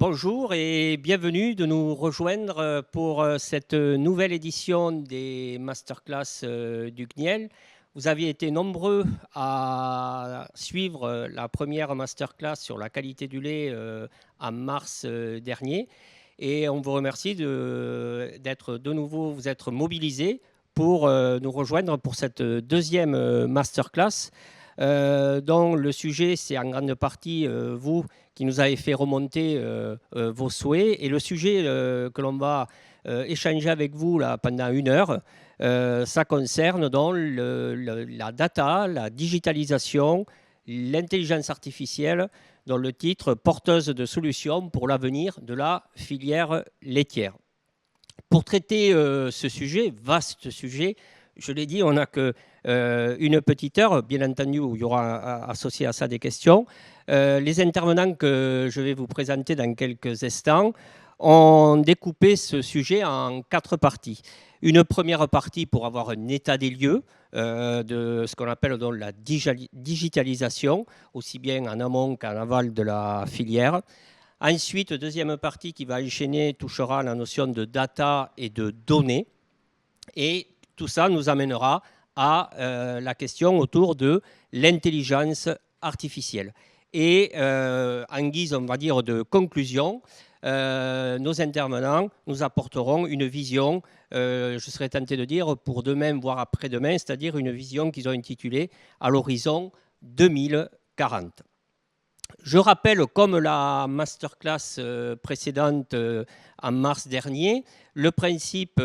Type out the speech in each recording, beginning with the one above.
Bonjour et bienvenue de nous rejoindre pour cette nouvelle édition des masterclass du CNIEL. Vous aviez été nombreux à suivre la première masterclass sur la qualité du lait en mars dernier et on vous remercie d'être de nouveau, vous être mobilisés pour nous rejoindre pour cette deuxième masterclass dont le sujet c'est en grande partie vous qui nous avez fait remonter vos souhaits. Et le sujet que l'on va échanger avec vous là, pendant 1 heure, ça concerne donc la data, la digitalisation, l'intelligence artificielle, dans le titre porteuse de solutions pour l'avenir de la filière laitière. Pour traiter ce sujet, vaste sujet, je l'ai dit, on n'a qu'une petite heure, bien entendu, où il y aura associé à ça des questions. Les intervenants que je vais vous présenter dans quelques instants ont découpé ce sujet en 4 parties. Une première partie pour avoir un état des lieux de ce qu'on appelle donc la digitalisation, aussi bien en amont qu'en aval de la filière. Ensuite, deuxième partie qui va enchaîner touchera la notion de data et de données. Et tout ça nous amènera à la question autour de l'intelligence artificielle. Et en guise, on va dire, de conclusion, nos intervenants nous apporteront une vision, je serais tenté de dire, pour demain, voire après-demain, c'est-à-dire une vision qu'ils ont intitulée « À l'horizon 2040 ». Je rappelle, comme la masterclass précédente en mars dernier, le principe,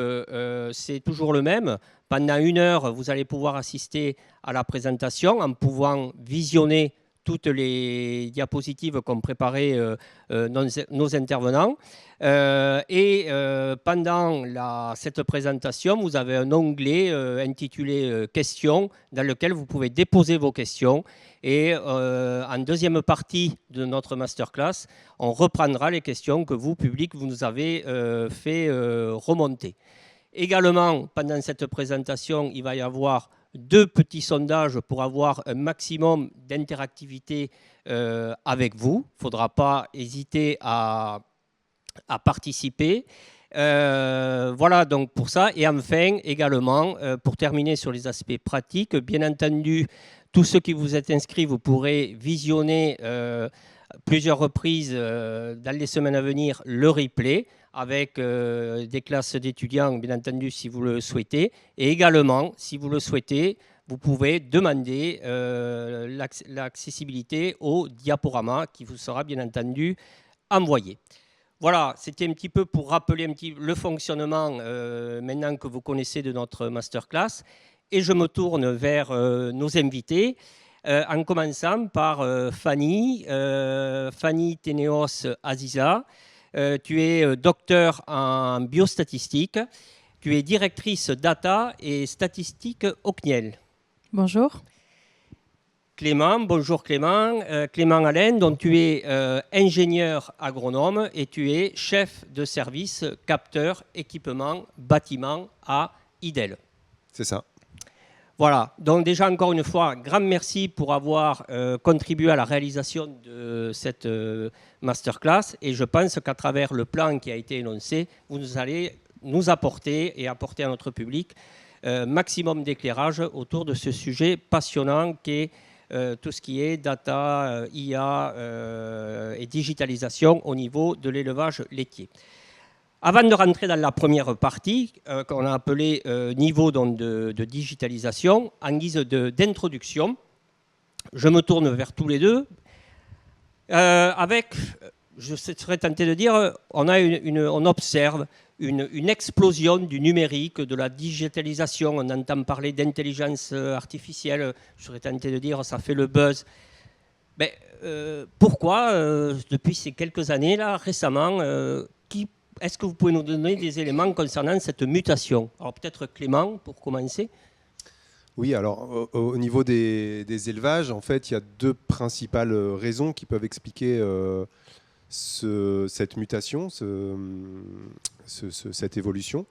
c'est toujours le même. Pendant 1 heure, vous allez pouvoir assister à la présentation en pouvant visionner toutes les diapositives qu'ont préparées nos intervenants. Pendant cette présentation, vous avez un onglet intitulé « Questions » dans lequel vous pouvez déposer vos questions. Et en deuxième partie de notre masterclass, on reprendra les questions que vous, public, vous nous avez fait remonter. Également, pendant cette présentation, il va y avoir 2 petits sondages pour avoir un maximum d'interactivité avec vous. Il ne faudra pas hésiter à participer. Voilà donc pour ça. Et enfin, également, pour terminer sur les aspects pratiques, bien entendu, tous ceux qui vous êtes inscrits, vous pourrez visionner plusieurs reprises dans les semaines à venir le replay avec des classes d'étudiants, bien entendu, si vous le souhaitez. Et également, si vous le souhaitez, vous pouvez demander l'accessibilité au diaporama qui vous sera, bien entendu, envoyé. Voilà, c'était un petit peu pour rappeler le fonctionnement maintenant que vous connaissez de notre masterclass. Et je me tourne vers nos invités, en commençant par Fanny Teneos Aziza. Tu es docteur en biostatistique. Tu es directrice data et statistique au CNIEL. Bonjour. Clément, bonjour Clément. Clément Allen, dont tu es ingénieur agronome et tu es chef de service capteur équipement bâtiment à IDEL. C'est ça. Voilà, donc déjà encore une fois, grand merci pour avoir contribué à la réalisation de cette masterclass et je pense qu'à travers le plan qui a été énoncé, vous allez nous apporter et apporter à notre public maximum d'éclairage autour de ce sujet passionnant qu'est tout ce qui est data, IA et digitalisation au niveau de l'élevage laitier. Avant de rentrer dans la première partie, qu'on a appelée niveau donc, de digitalisation, en guise d'introduction, je me tourne vers tous les deux. Je serais tenté de dire, on observe une explosion du numérique, de la digitalisation. On entend parler d'intelligence artificielle. Je serais tenté de dire, ça fait le buzz. Mais, pourquoi, depuis ces quelques années-là, récemment, est-ce que vous pouvez nous donner des éléments concernant cette mutation? Alors peut-être Clément, pour commencer. Oui, alors au niveau des élevages, en fait, il y a 2 principales raisons qui peuvent expliquer cette mutation, cette évolution.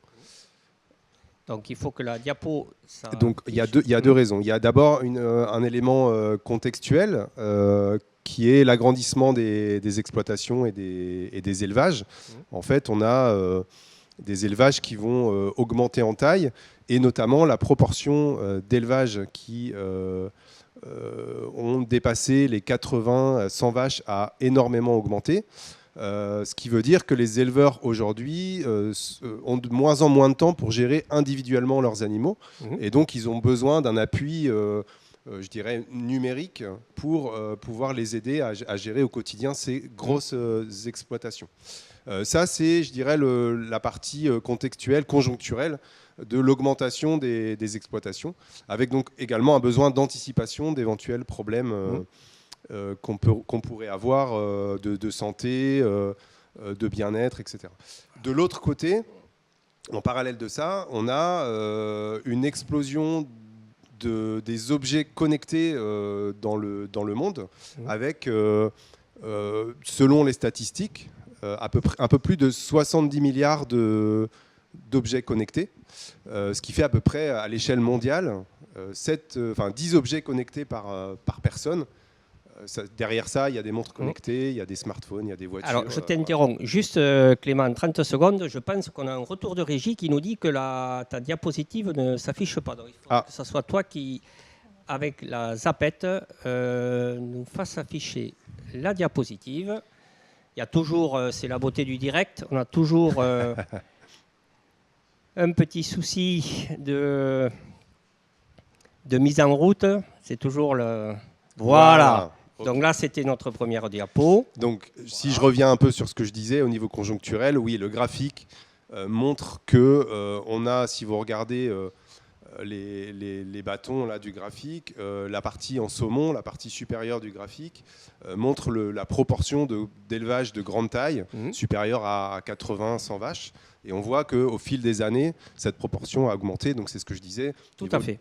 Donc il faut que la diapo... Donc il y a deux raisons. Il y a d'abord un élément contextuel qui est l'agrandissement des exploitations et des élevages. En fait, on a des élevages qui vont augmenter en taille, et notamment la proportion d'élevages qui ont dépassé les 80-100 vaches a énormément augmenté. Ce qui veut dire que les éleveurs aujourd'hui ont de moins en moins de temps pour gérer individuellement leurs animaux. Et donc ils ont besoin d'un appui je dirais numérique pour pouvoir les aider à gérer au quotidien ces grosses exploitations. Ça, c'est, je dirais, la partie contextuelle, conjoncturelle de l'augmentation des exploitations, avec donc également un besoin d'anticipation d'éventuels problèmes qu'on pourrait avoir de santé, de bien-être, etc. De l'autre côté, en parallèle de ça, on a une explosion des objets connectés dans le monde, avec, selon les statistiques, un peu plus de 70 milliards d'objets connectés, ce qui fait à peu près à l'échelle mondiale 10 objets connectés par personne. Derrière ça, il y a des montres connectées, il y a des smartphones, il y a des voitures. Alors, je t'interromps. Juste, Clément, 30 secondes. Je pense qu'on a un retour de régie qui nous dit que ta diapositive ne s'affiche pas. Donc, il faut que ce soit toi qui, avec la zapette, nous fasse afficher la diapositive. Il y a toujours, c'est la beauté du direct, on a toujours un petit souci de mise en route. C'est toujours le... Voilà. Okay. Donc là, c'était notre première diapo. Donc, si je reviens un peu sur ce que je disais au niveau conjoncturel, oui, le graphique montre que on a, si vous regardez les bâtons là, du graphique, la partie en saumon, la partie supérieure du graphique, montre la proportion d'élevage de grande taille, supérieure à 80-100 vaches. Et on voit qu'au fil des années, cette proportion a augmenté. Donc c'est ce que je disais. Tout à fait.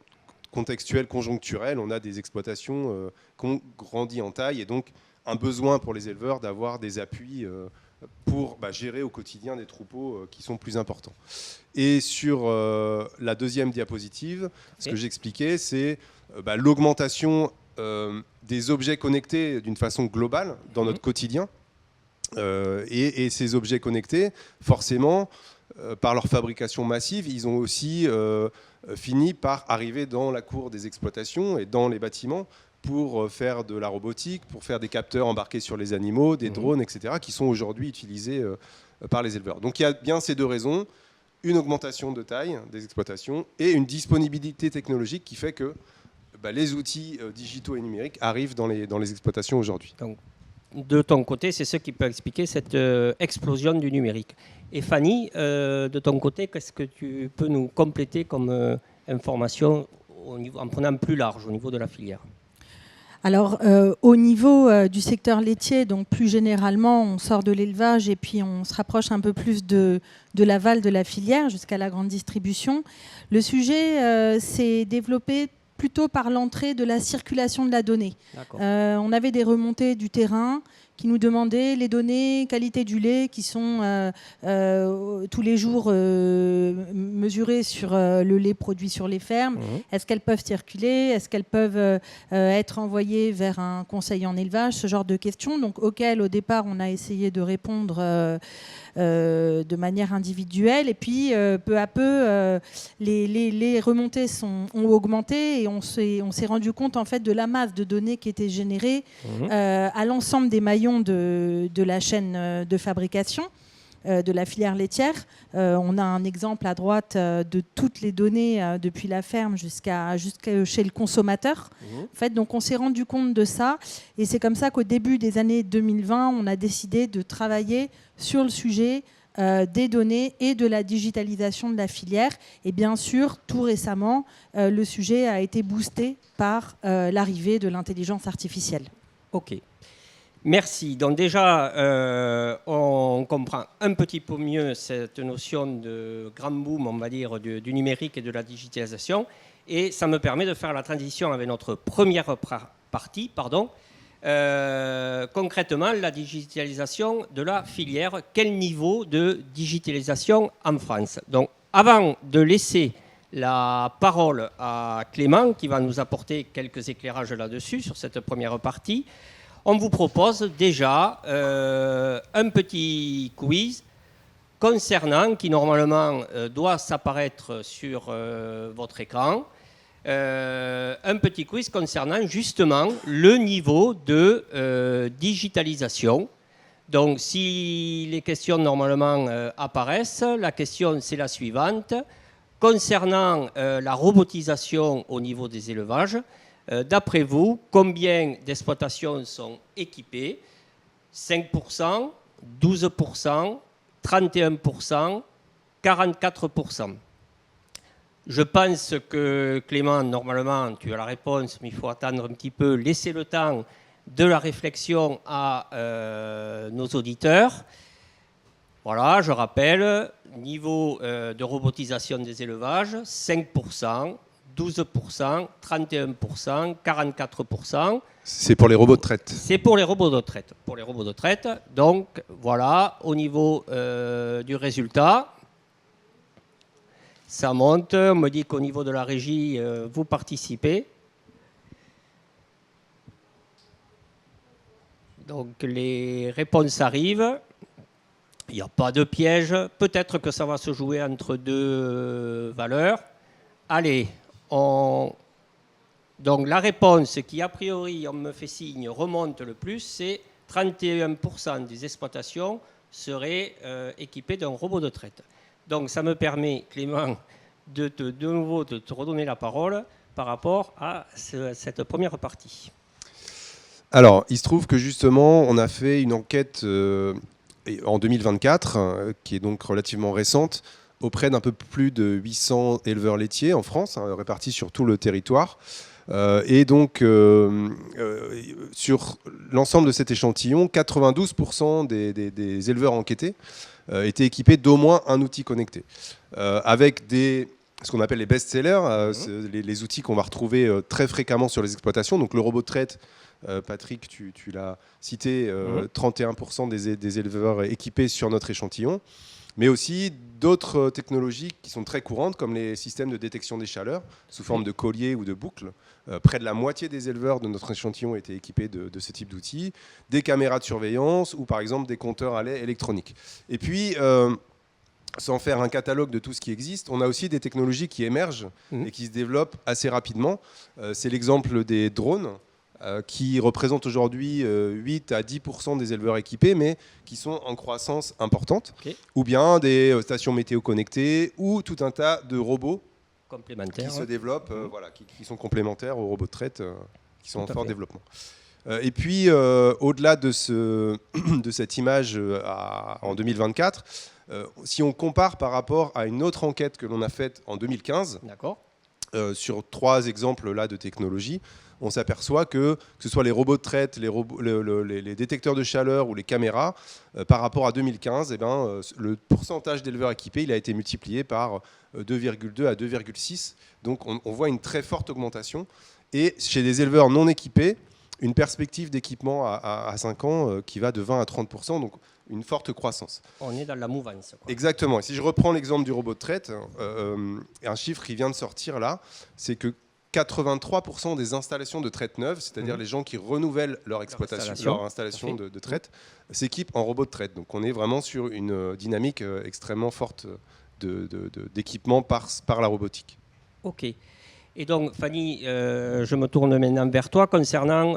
Contextuel, conjoncturel, on a des exploitations qui ont grandi en taille, et donc un besoin pour les éleveurs d'avoir des appuis pour gérer au quotidien des troupeaux qui sont plus importants. Et sur la deuxième diapositive, ce que j'expliquais, c'est l'augmentation des objets connectés d'une façon globale dans notre quotidien. Et ces objets connectés, forcément, par leur fabrication massive, ils ont aussi fini par arriver dans la cour des exploitations et dans les bâtiments pour faire de la robotique, pour faire des capteurs embarqués sur les animaux, des drones, etc., qui sont aujourd'hui utilisés par les éleveurs. Donc il y a bien ces deux raisons, une augmentation de taille des exploitations et une disponibilité technologique qui fait que les outils digitaux et numériques arrivent dans les exploitations aujourd'hui. Donc, de ton côté, c'est ce qui peut expliquer cette explosion du numérique. Et Fanny, de ton côté, qu'est-ce que tu peux nous compléter comme information en prenant plus large au niveau de la filière ? Alors, au niveau du secteur laitier, donc plus généralement, on sort de l'élevage et puis on se rapproche un peu plus de l'aval de la filière jusqu'à la grande distribution. Le sujet s'est développé plutôt par l'entrée de la circulation de la donnée. On avait des remontées du terrain qui nous demandaient les données qualité du lait qui sont tous les jours mesurées sur le lait produit sur les fermes. Est-ce qu'elles peuvent circuler ? Est-ce qu'elles peuvent être envoyées vers un conseil en élevage ? Ce genre de questions, donc, auxquelles au départ on a essayé de répondre de manière individuelle, et puis peu à peu les remontées ont augmenté et on s'est rendu compte en fait de la masse de données qui était générée à l'ensemble des maillons de la chaîne de fabrication de la filière laitière. On a un exemple à droite de toutes les données depuis la ferme jusqu'à chez le consommateur. En fait, donc on s'est rendu compte de ça, et c'est comme ça qu'au début des années 2020, on a décidé de travailler sur le sujet des données et de la digitalisation de la filière. Et bien sûr, tout récemment, le sujet a été boosté par l'arrivée de l'intelligence artificielle. Ok. Merci. Donc déjà, on comprend un petit peu mieux cette notion de grand boom, on va dire, du numérique et de la digitalisation. Et ça me permet de faire la transition avec notre première partie. Concrètement, la digitalisation de la filière. Quel niveau de digitalisation en France ? Donc, avant de laisser la parole à Clément, qui va nous apporter quelques éclairages là-dessus, sur cette première partie, on vous propose déjà un petit quiz concernant, qui normalement doit s'apparaître sur votre écran, un petit quiz concernant justement le niveau de digitalisation. Donc si les questions normalement apparaissent, la question c'est la suivante. Concernant la robotisation au niveau des élevages, d'après vous, combien d'exploitations sont équipées? 5%, 12%, 31%, 44%. Je pense que Clément, normalement, tu as la réponse, mais il faut attendre un petit peu, laisser le temps de la réflexion à nos auditeurs. Voilà, je rappelle, niveau de robotisation des élevages, 5%, 12%, 31%, 44%. C'est pour les robots de traite. C'est pour les robots de traite. Pour les robots de traite. Donc voilà, au niveau du résultat, ça monte. On me dit qu'au niveau de la régie, vous participez. Donc les réponses arrivent. Il n'y a pas de piège. Peut-être que ça va se jouer entre deux valeurs. Allez, donc la réponse qui, a priori, on me fait signe, remonte le plus, c'est 31% des exploitations seraient équipées d'un robot de traite. Donc ça me permet, Clément, de nouveau de te redonner la parole par rapport à cette première partie. Alors, il se trouve que justement, on a fait une enquête en 2024, qui est donc relativement récente, auprès d'un peu plus de 800 éleveurs laitiers en France, répartis sur tout le territoire. Et donc, sur l'ensemble de cet échantillon, 92% des éleveurs enquêtés étaient équipés d'au moins un outil connecté, avec ce qu'on appelle les best-sellers, les outils qu'on va retrouver très fréquemment sur les exploitations. Donc le robot de traite, Patrick, tu l'as cité, 31% des éleveurs équipés sur notre échantillon, mais aussi d'autres technologies qui sont très courantes, comme les systèmes de détection des chaleurs, sous forme de collier ou de boucle. Près de la moitié des éleveurs de notre échantillon étaient équipés de ce type d'outils, des caméras de surveillance ou par exemple des compteurs à lait électroniques. Et puis, sans faire un catalogue de tout ce qui existe, on a aussi des technologies qui émergent et qui se développent assez rapidement. C'est l'exemple des drones, qui représentent aujourd'hui 8 à 10% des éleveurs équipés, mais qui sont en croissance importante. Okay. Ou bien des stations météo connectées, ou tout un tas de robots qui se développent, qui sont complémentaires aux robots de traite, qui sont en fort développement. Et puis, au-delà de cette image en 2024, si on compare par rapport à une autre enquête que l'on a faite en 2015, sur 3 exemples là, de technologies, on s'aperçoit que ce soit les robots de traite, les détecteurs de chaleur ou les caméras, par rapport à 2015, le pourcentage d'éleveurs équipés il a été multiplié par 2,2 à 2,6. Donc on voit une très forte augmentation. Et chez les éleveurs non équipés, une perspective d'équipement à 5 ans qui va de 20 à 30%, donc une forte croissance. On est dans la mouvance. Exactement. Et si je reprends l'exemple du robot de traite, un chiffre qui vient de sortir là, c'est que 83% des installations de traite neuve, c'est-à-dire les gens qui renouvellent leur installation de traite, s'équipent en robot de traite. Donc on est vraiment sur une dynamique extrêmement forte d'équipement par la robotique. Ok. Et donc Fanny, je me tourne maintenant vers toi concernant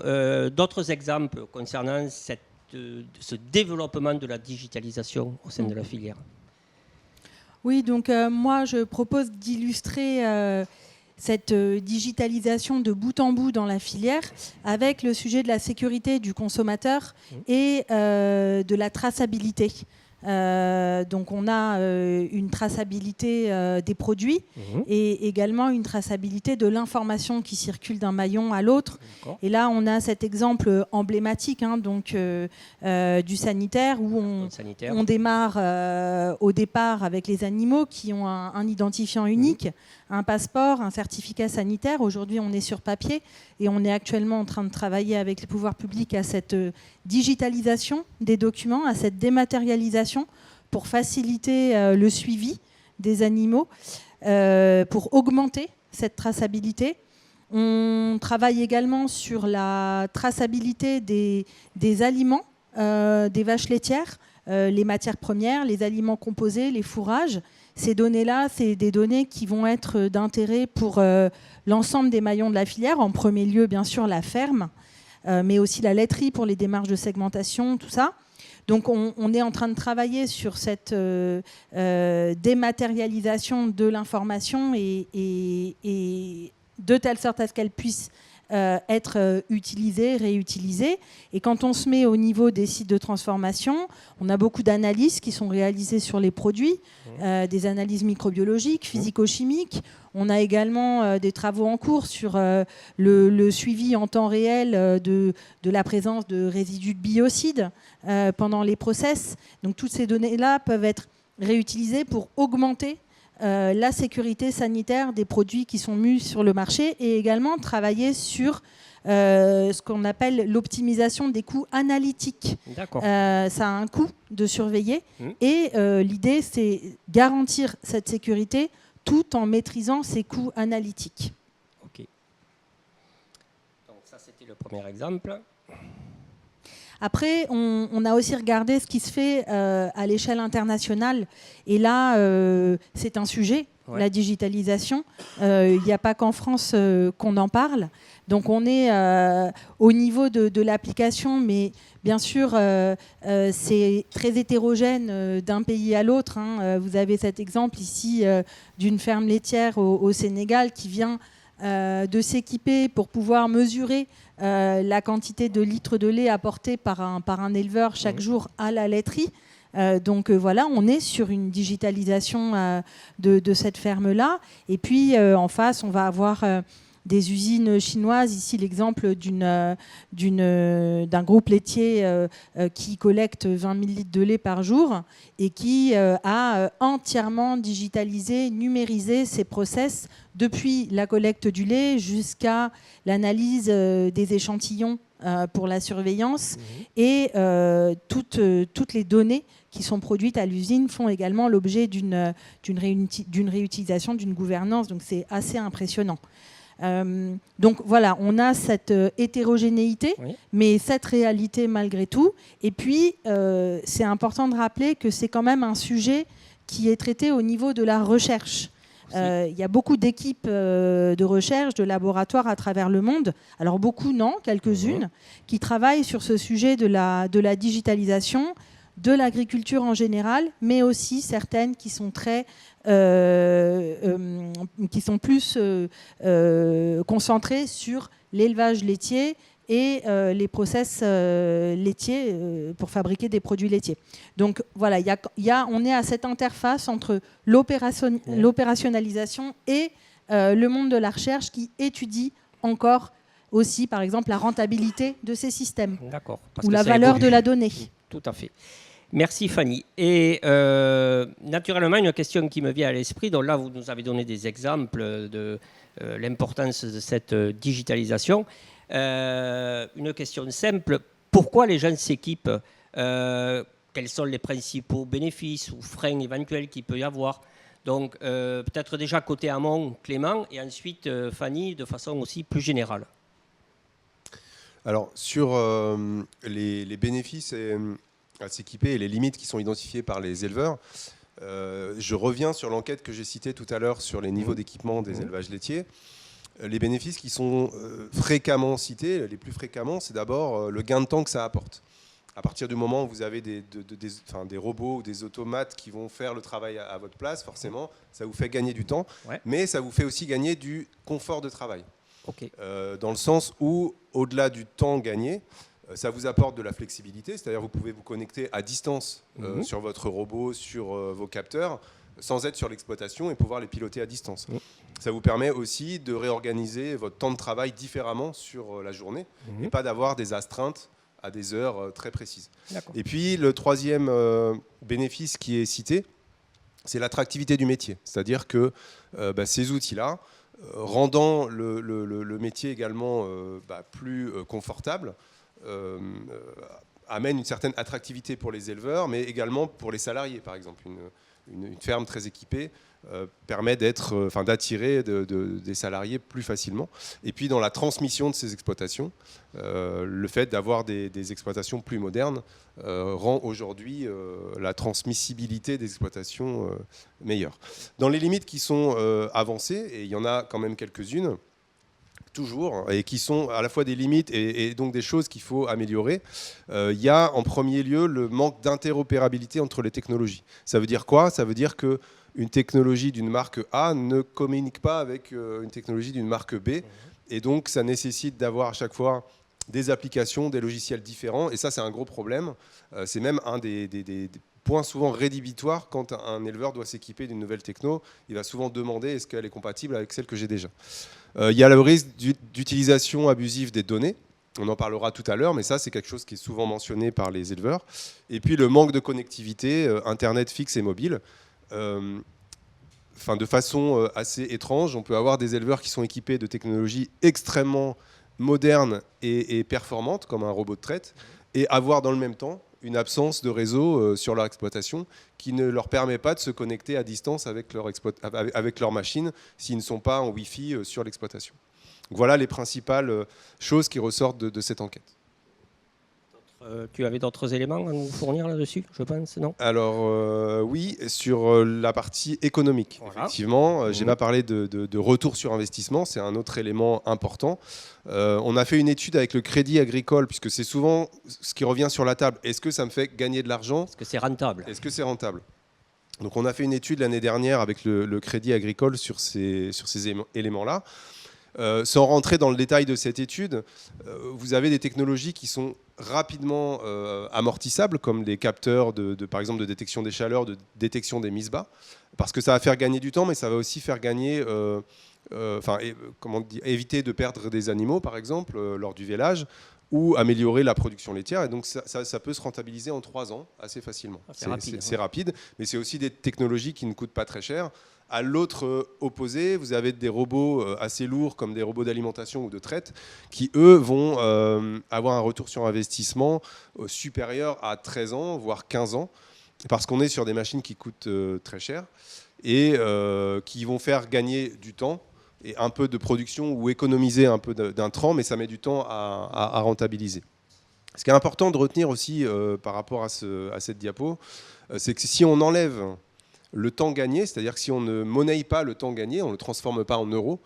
d'autres exemples concernant ce développement de la digitalisation au sein de la filière. Oui, donc moi je propose d'illustrer cette digitalisation de bout en bout dans la filière avec le sujet de la sécurité du consommateur et de la traçabilité. Donc on a une traçabilité des produits et également une traçabilité de l'information qui circule d'un maillon à l'autre. Et là on a cet exemple emblématique du sanitaire où on démarre au départ avec les animaux qui ont un identifiant unique, un passeport, un certificat sanitaire. Aujourd'hui on est sur papier et on est actuellement en train de travailler avec les pouvoirs publics à cette digitalisation des documents, à cette dématérialisation pour faciliter le suivi des animaux, pour augmenter cette traçabilité. On travaille également sur la traçabilité des aliments des vaches laitières, les matières premières, les aliments composés, les fourrages. Ces données-là, c'est des données qui vont être d'intérêt pour l'ensemble des maillons de la filière. En premier lieu, bien sûr, la ferme, mais aussi la laiterie pour les démarches de segmentation, tout ça. Donc on est en train de travailler sur cette dématérialisation de l'information et de telle sorte à ce qu'elle puisse être utilisée, réutilisée. Et quand on se met au niveau des sites de transformation, on a beaucoup d'analyses qui sont réalisées sur les produits, des analyses microbiologiques, physico-chimiques. On a également des travaux en cours sur le suivi en temps réel de la présence de résidus de biocides pendant les process. Donc toutes ces données-là peuvent être réutilisées pour augmenter la sécurité sanitaire des produits qui sont mis sur le marché et également travailler sur ce qu'on appelle l'optimisation des coûts analytiques. D'accord. Ça a un coût de surveiller et l'idée, c'est garantir cette sécurité tout en maîtrisant ces coûts analytiques. Ok. Donc ça, c'était le premier exemple. Après, on a aussi regardé ce qui se fait à l'échelle internationale. Et là, c'est un sujet, la digitalisation. Il n'y a pas qu'en France qu'on en parle. Donc on est au niveau de l'application, mais bien sûr, c'est très hétérogène d'un pays à l'autre. Vous avez cet exemple ici d'une ferme laitière au Sénégal qui vient de s'équiper pour pouvoir mesurer la quantité de litres de lait apportés par un éleveur chaque jour à la laiterie. Donc voilà, on est sur une digitalisation de cette ferme-là. Et puis en face, on va avoir des usines chinoises. Ici, l'exemple d'un groupe laitier qui collecte 20 000 litres de lait par jour et qui a entièrement digitalisé, numérisé ses process depuis la collecte du lait jusqu'à l'analyse des échantillons pour la surveillance. Et toutes les données qui sont produites à l'usine font également l'objet d'une réutilisation, d'une gouvernance. Donc c'est assez impressionnant. Donc voilà, on a cette hétérogénéité, mais cette réalité malgré tout. Et puis, c'est important de rappeler que c'est quand même un sujet qui est traité au niveau de la recherche. Il y a beaucoup d'équipes de recherche, de laboratoires à travers le monde. Alors beaucoup, non, quelques-unes, qui travaillent sur ce sujet de la digitalisation, de l'agriculture en général, mais aussi certaines qui sont plus concentrées sur l'élevage laitier et les process laitiers pour fabriquer des produits laitiers. Donc voilà, on est à cette interface entre l'opérationnalisation et le monde de la recherche qui étudie encore aussi, par exemple, la rentabilité de ces systèmes ou la valeur de la donnée. Tout à fait. Merci Fanny. Et naturellement, une question qui me vient à l'esprit, donc là vous nous avez donné des exemples de l'importance de cette digitalisation. Une question simple, pourquoi les gens s'équipent quels sont les principaux bénéfices ou freins éventuels qu'il peut y avoir? Donc peut-être déjà côté amont, Clément, et ensuite Fanny, de façon aussi plus générale. Alors sur les bénéfices à s'équiper et les limites qui sont identifiées par les éleveurs, je reviens sur l'enquête que j'ai citée tout à l'heure sur les niveaux d'équipement des élevages laitiers. Les bénéfices qui sont fréquemment cités, les plus fréquemment, c'est d'abord le gain de temps que ça apporte. À partir du moment où vous avez des robots ou des automates qui vont faire le travail à votre place, forcément, ça vous fait gagner du temps, mais ça vous fait aussi gagner du confort de travail. Dans le sens où, au-delà du temps gagné, ça vous apporte de la flexibilité, c'est-à-dire vous pouvez vous connecter à distance sur votre robot, sur vos capteurs, sans être sur l'exploitation et pouvoir les piloter à distance. Ça vous permet aussi de réorganiser votre temps de travail différemment sur la journée et pas d'avoir des astreintes à des heures très précises. Et puis le troisième bénéfice qui est cité, c'est l'attractivité du métier. C'est-à-dire que ces outils-là, rendant le métier également plus confortable, amène une certaine attractivité pour les éleveurs, mais également pour les salariés, par exemple. Une ferme très équipée permet d'attirer des salariés plus facilement. Et puis dans la transmission de ces exploitations, le fait d'avoir des exploitations plus modernes rend aujourd'hui la transmissibilité des exploitations meilleure. Dans les limites qui sont avancées, et il y en a quand même quelques-unes, toujours, et qui sont à la fois des limites et donc des choses qu'il faut améliorer. Il y a en premier lieu le manque d'interopérabilité entre les technologies. Ça veut dire quoi? Ça veut dire qu'une technologie d'une marque A ne communique pas avec une technologie d'une marque B, et donc ça nécessite d'avoir à chaque fois des applications, des logiciels différents, et ça c'est un gros problème. C'est même un des points souvent rédhibitoires quand un éleveur doit s'équiper d'une nouvelle techno. Il va souvent demander est-ce qu'elle est compatible avec celle que j'ai déjà. Il y a le risque d'utilisation abusive des données. On en parlera tout à l'heure, mais ça, c'est quelque chose qui est souvent mentionné par les éleveurs. Et puis, le manque de connectivité, Internet fixe et mobile. De façon assez étrange, on peut avoir des éleveurs qui sont équipés de technologies extrêmement modernes et performantes, comme un robot de traite, et avoir dans le même temps une absence de réseau sur leur exploitation qui ne leur permet pas de se connecter à distance avec leur machine s'ils ne sont pas en Wi-Fi sur l'exploitation. Voilà les principales choses qui ressortent de cette enquête. Tu avais d'autres éléments à nous fournir là-dessus, je pense, non? Alors oui, sur la partie économique, voilà. Effectivement, j'ai pas parlé de retour sur investissement, c'est un autre élément important. On a fait une étude avec le Crédit Agricole, puisque c'est souvent ce qui revient sur la table. Est-ce que ça me fait gagner de l'argent? Est-ce que c'est rentable? Est-ce que c'est rentable? Donc on a fait une étude l'année dernière avec le Crédit Agricole sur ces éléments-là. Sans rentrer dans le détail de cette étude, vous avez des technologies qui sont rapidement amortissables, comme des capteurs par exemple de détection des chaleurs, de détection des mises bas, parce que ça va faire gagner du temps, mais ça va aussi faire gagner, éviter de perdre des animaux, par exemple, lors du vélage, ou améliorer la production laitière. Et donc ça peut se rentabiliser en 3 ans assez facilement. C'est rapide, mais c'est aussi des technologies qui ne coûtent pas très cher. À l'autre opposé, vous avez des robots assez lourds comme des robots d'alimentation ou de traite qui, eux, vont avoir un retour sur investissement supérieur à 13 ans, voire 15 ans, parce qu'on est sur des machines qui coûtent très cher et qui vont faire gagner du temps et un peu de production ou économiser un peu d'intrants, mais ça met du temps à rentabiliser. Ce qui est important de retenir aussi par rapport à cette diapo, c'est que si on enlève le temps gagné, c'est-à-dire que si on ne monnaie pas le temps gagné, on ne le transforme pas en euros,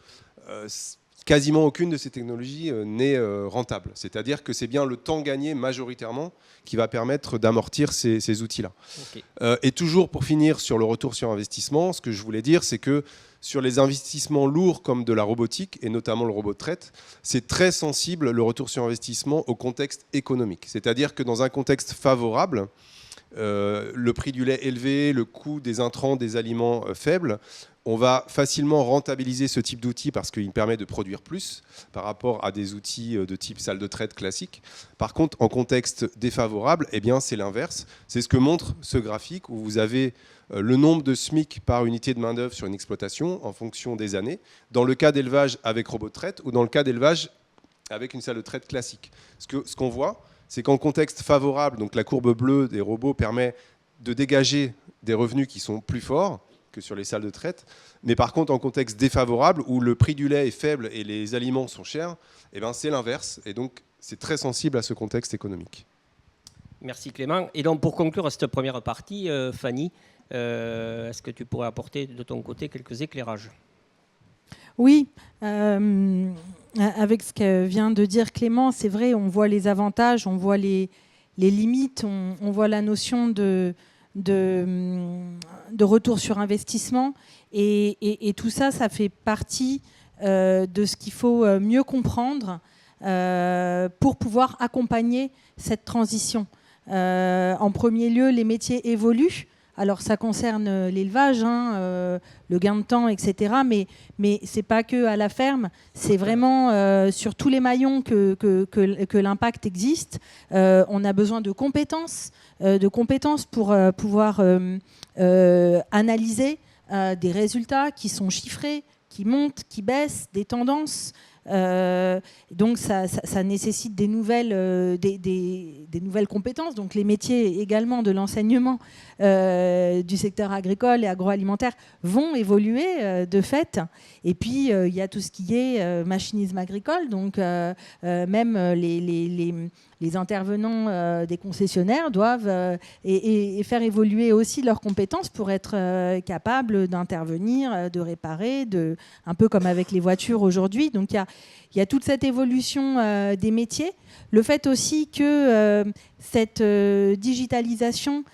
quasiment aucune de ces technologies n'est rentable. C'est-à-dire que c'est bien le temps gagné majoritairement qui va permettre d'amortir ces outils-là. Okay. Et toujours pour finir sur le retour sur investissement, ce que je voulais dire, c'est que sur les investissements lourds comme de la robotique, et notamment le robot de traite, c'est très sensible le retour sur investissement au contexte économique. C'est-à-dire que dans un contexte favorable, le prix du lait élevé, le coût des intrants, des aliments faibles, on va facilement rentabiliser ce type d'outil parce qu'il permet de produire plus par rapport à des outils de type salle de traite classique. Par contre, en contexte défavorable, eh bien, c'est l'inverse. C'est ce que montre ce graphique où vous avez le nombre de SMIC par unité de main-d'œuvre sur une exploitation en fonction des années, dans le cas d'élevage avec robot de traite ou dans le cas d'élevage avec une salle de traite classique. Ce qu'on voit, c'est qu'en contexte favorable, donc la courbe bleue des robots permet de dégager des revenus qui sont plus forts que sur les salles de traite. Mais par contre, en contexte défavorable, où le prix du lait est faible et les aliments sont chers, eh ben, c'est l'inverse. Et donc, c'est très sensible à ce contexte économique. Merci Clément. Et donc, pour conclure cette première partie, Fanny, est-ce que tu pourrais apporter de ton côté quelques éclairages ? Oui, avec ce que vient de dire Clément, c'est vrai, on voit les avantages, on voit les limites, on voit la notion de retour sur investissement. Et tout ça, ça fait partie de ce qu'il faut mieux comprendre pour pouvoir accompagner cette transition. En premier lieu, les métiers évoluent. Alors ça concerne l'élevage, le gain de temps, etc. Mais ce n'est pas que à la ferme, c'est vraiment sur tous les maillons que l'impact existe. On a besoin de compétences pour pouvoir analyser des résultats qui sont chiffrés, qui montent, qui baissent, des tendances. Donc ça nécessite des nouvelles compétences. Donc les métiers également de l'enseignement du secteur agricole et agroalimentaire vont évoluer de fait. Et puis il y a tout ce qui est machinisme agricole. Donc même les intervenants des concessionnaires doivent et faire évoluer aussi leurs compétences pour être capables d'intervenir, de réparer, un peu comme avec les voitures aujourd'hui. Donc il y a toute cette évolution des métiers. Le fait aussi que cette digitalisation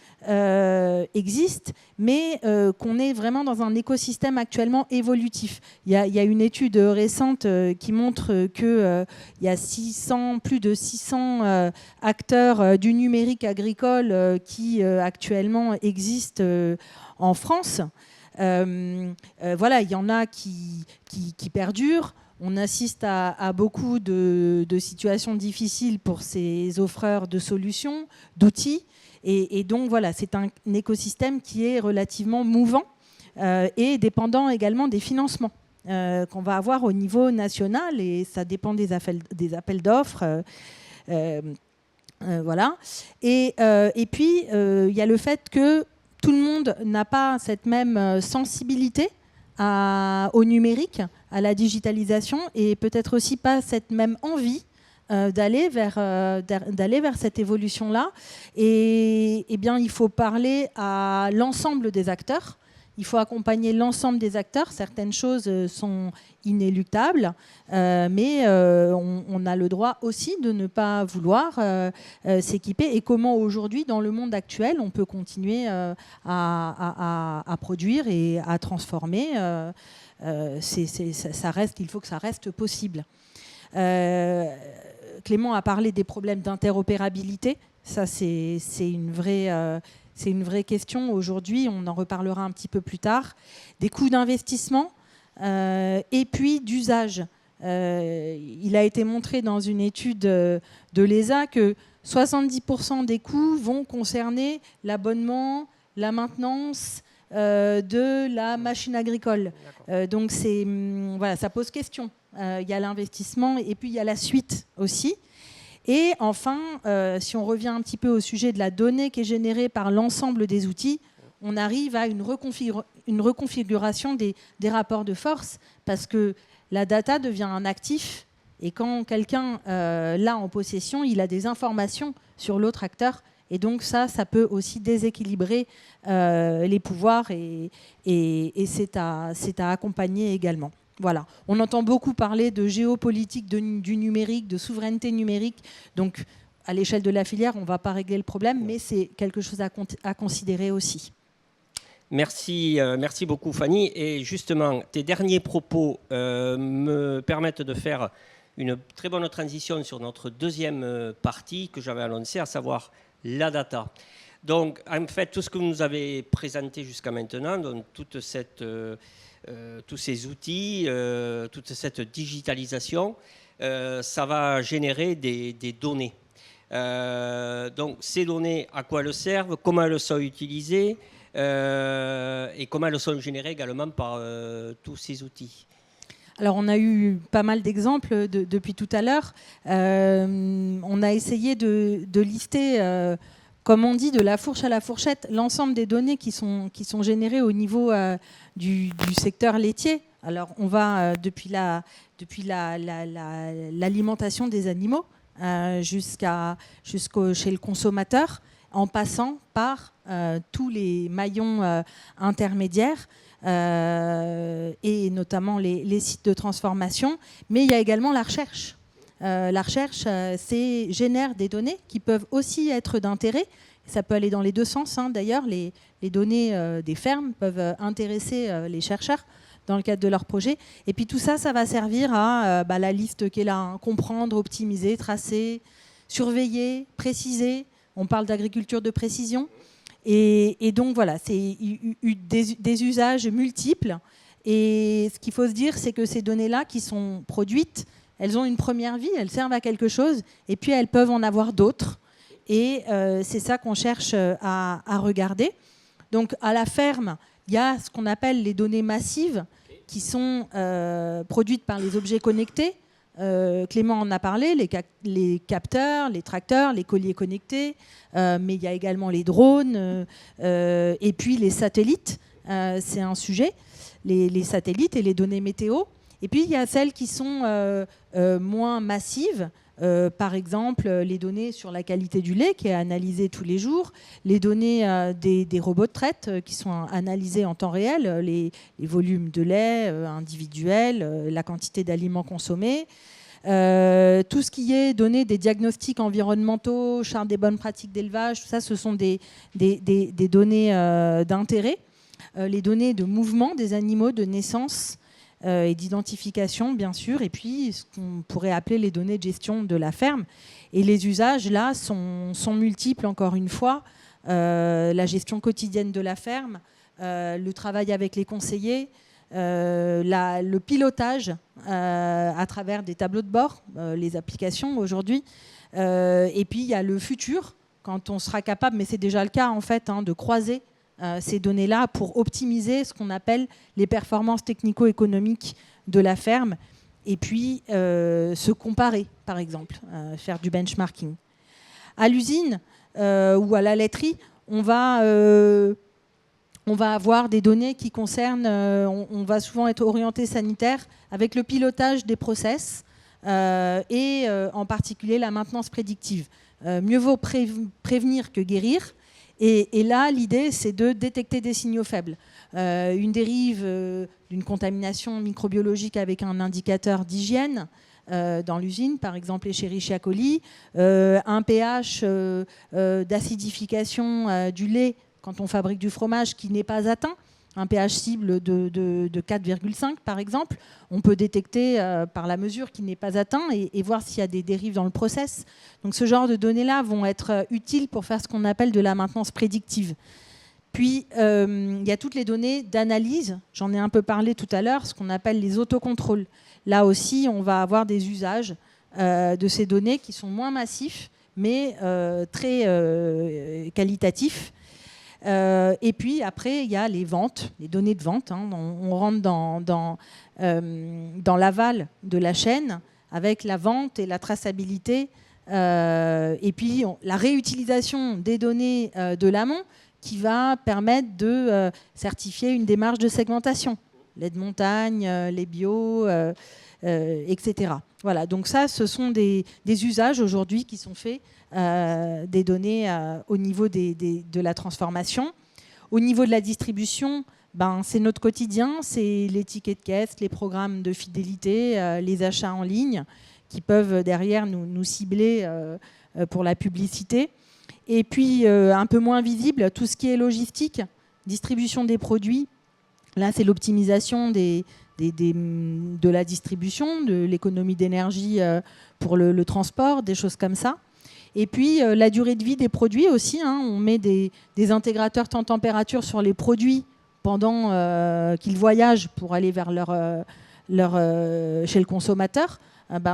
existe, mais qu'on est vraiment dans un écosystème actuellement évolutif. Il y a une étude récente qui montre qu'il y a plus de 600 acteurs du numérique agricole qui actuellement existent en France. Voilà, il y en a qui perdurent. On assiste à beaucoup de situations difficiles pour ces offreurs de solutions, d'outils. Et donc voilà, c'est un écosystème qui est relativement mouvant et dépendant également des financements qu'on va avoir au niveau national. Et ça dépend des appels d'offres. Voilà. Et puis, il y a le fait que tout le monde n'a pas cette même sensibilité au numérique, à la digitalisation, et peut-être aussi pas cette même envie d'aller vers cette évolution-là. Et bien, il faut parler à l'ensemble des acteurs. Il faut accompagner l'ensemble des acteurs. Certaines choses sont inéluctables, mais on a le droit aussi de ne pas vouloir s'équiper. Et comment aujourd'hui, dans le monde actuel, on peut continuer à produire et à transformer. Il faut que ça reste possible. Clément a parlé des problèmes d'interopérabilité. Ça, c'est une vraie question aujourd'hui. On en reparlera un petit peu plus tard. Des coûts d'investissement et puis d'usage. Il a été montré dans une étude de l'ESA que 70% des coûts vont concerner l'abonnement, la maintenance de la machine agricole. Donc voilà, ça pose question. Il y a l'investissement et puis il y a la suite aussi. Et enfin, si on revient un petit peu au sujet de la donnée qui est générée par l'ensemble des outils, on arrive à une reconfiguration des rapports de force, parce que la data devient un actif, et quand quelqu'un l'a en possession, il a des informations sur l'autre acteur, et donc ça peut aussi déséquilibrer les pouvoirs, et c'est à accompagner également. Voilà. On entend beaucoup parler de géopolitique du numérique, de souveraineté numérique. Donc, à l'échelle de la filière, on ne va pas régler le problème, mais c'est quelque chose à considérer aussi. Merci beaucoup, Fanny. Et justement, tes derniers propos me permettent de faire une très bonne transition sur notre deuxième partie que j'avais annoncée, à savoir la data. Donc, en fait, tout ce que vous nous avez présenté jusqu'à maintenant, donc tous ces outils, toute cette digitalisation, ça va générer des données. Donc ces données, à quoi elles servent, comment elles sont utilisées et comment elles sont générées également par tous ces outils. Alors on a eu pas mal d'exemples depuis tout à l'heure. On a essayé de lister, comme on dit, de la fourche à la fourchette, l'ensemble des données qui sont générées au niveau du secteur laitier. Alors on va depuis l'alimentation des animaux jusqu'au chez le consommateur, en passant par tous les maillons intermédiaires et notamment les sites de transformation. Mais il y a également la recherche. La recherche génère des données qui peuvent aussi être d'intérêt. Ça peut aller dans les deux sens. D'ailleurs, les données des fermes peuvent intéresser les chercheurs dans le cadre de leur projet. Et puis tout ça, ça va servir à la liste qui est là, comprendre, optimiser, tracer, surveiller, préciser. On parle d'agriculture de précision. Et donc voilà, c'est des usages multiples. Et ce qu'il faut se dire, c'est que ces données-là qui sont produites, elles ont une première vie, elles servent à quelque chose, et puis elles peuvent en avoir d'autres. Et c'est ça qu'on cherche à regarder. Donc à la ferme, il y a ce qu'on appelle les données massives qui sont produites par les objets connectés. Clément en a parlé, les capteurs, les tracteurs, les colliers connectés, mais il y a également les drones et puis les satellites. C'est un sujet, les satellites et les données météo. Et puis il y a celles qui sont moins massives. Par exemple, les données sur la qualité du lait qui est analysée tous les jours, les données des robots de traite qui sont analysés en temps réel, les volumes de lait individuels, la quantité d'aliments consommés, tout ce qui est donné des diagnostics environnementaux, charte des bonnes pratiques d'élevage, tout ça, ce sont des données d'intérêt, les données de mouvement des animaux, de naissance, et d'identification, bien sûr, et puis ce qu'on pourrait appeler les données de gestion de la ferme. Et les usages, là, sont multiples, encore une fois. La gestion quotidienne de la ferme, le travail avec les conseillers, le pilotage à travers des tableaux de bord, les applications aujourd'hui. Et puis, il y a le futur, quand on sera capable, mais c'est déjà le cas, en fait, de croiser ces données-là pour optimiser ce qu'on appelle les performances technico-économiques de la ferme et puis se comparer, par exemple, faire du benchmarking. À l'usine ou à la laiterie, on va avoir des données qui concernent, on va souvent être orienté sanitaire avec le pilotage des process et en particulier la maintenance prédictive. Mieux vaut prévenir que guérir. Et là, l'idée, c'est de détecter des signaux faibles. Une dérive d'une contamination microbiologique avec un indicateur d'hygiène dans l'usine, par exemple Escherichia coli, un pH d'acidification du lait quand on fabrique du fromage qui n'est pas atteint, un pH cible de 4,5 par exemple, on peut détecter par la mesure qui n'est pas atteint et voir s'il y a des dérives dans le process. Donc ce genre de données-là vont être utiles pour faire ce qu'on appelle de la maintenance prédictive. Puis il y a toutes les données d'analyse, j'en ai un peu parlé tout à l'heure, ce qu'on appelle les autocontrôles. Là aussi, on va avoir des usages de ces données qui sont moins massifs, mais très qualitatifs. Et puis après, il y a les ventes, les données de vente. On rentre dans l'aval de la chaîne avec la vente et la traçabilité. Et puis la réutilisation des données de l'amont qui va permettre de certifier une démarche de segmentation. Lait de montagne, les bio, etc. Voilà, donc ça, ce sont des usages aujourd'hui qui sont faits des données au niveau de la transformation. Au niveau de la distribution, c'est notre quotidien, c'est les tickets de caisse, les programmes de fidélité, les achats en ligne qui peuvent derrière nous cibler pour la publicité. Et puis, un peu moins visible, tout ce qui est logistique, distribution des produits. Là, c'est l'optimisation de la distribution, de l'économie d'énergie pour le transport, des choses comme ça. Et puis, la durée de vie des produits aussi. On met des intégrateurs temps-température sur les produits pendant qu'ils voyagent pour aller vers chez le consommateur.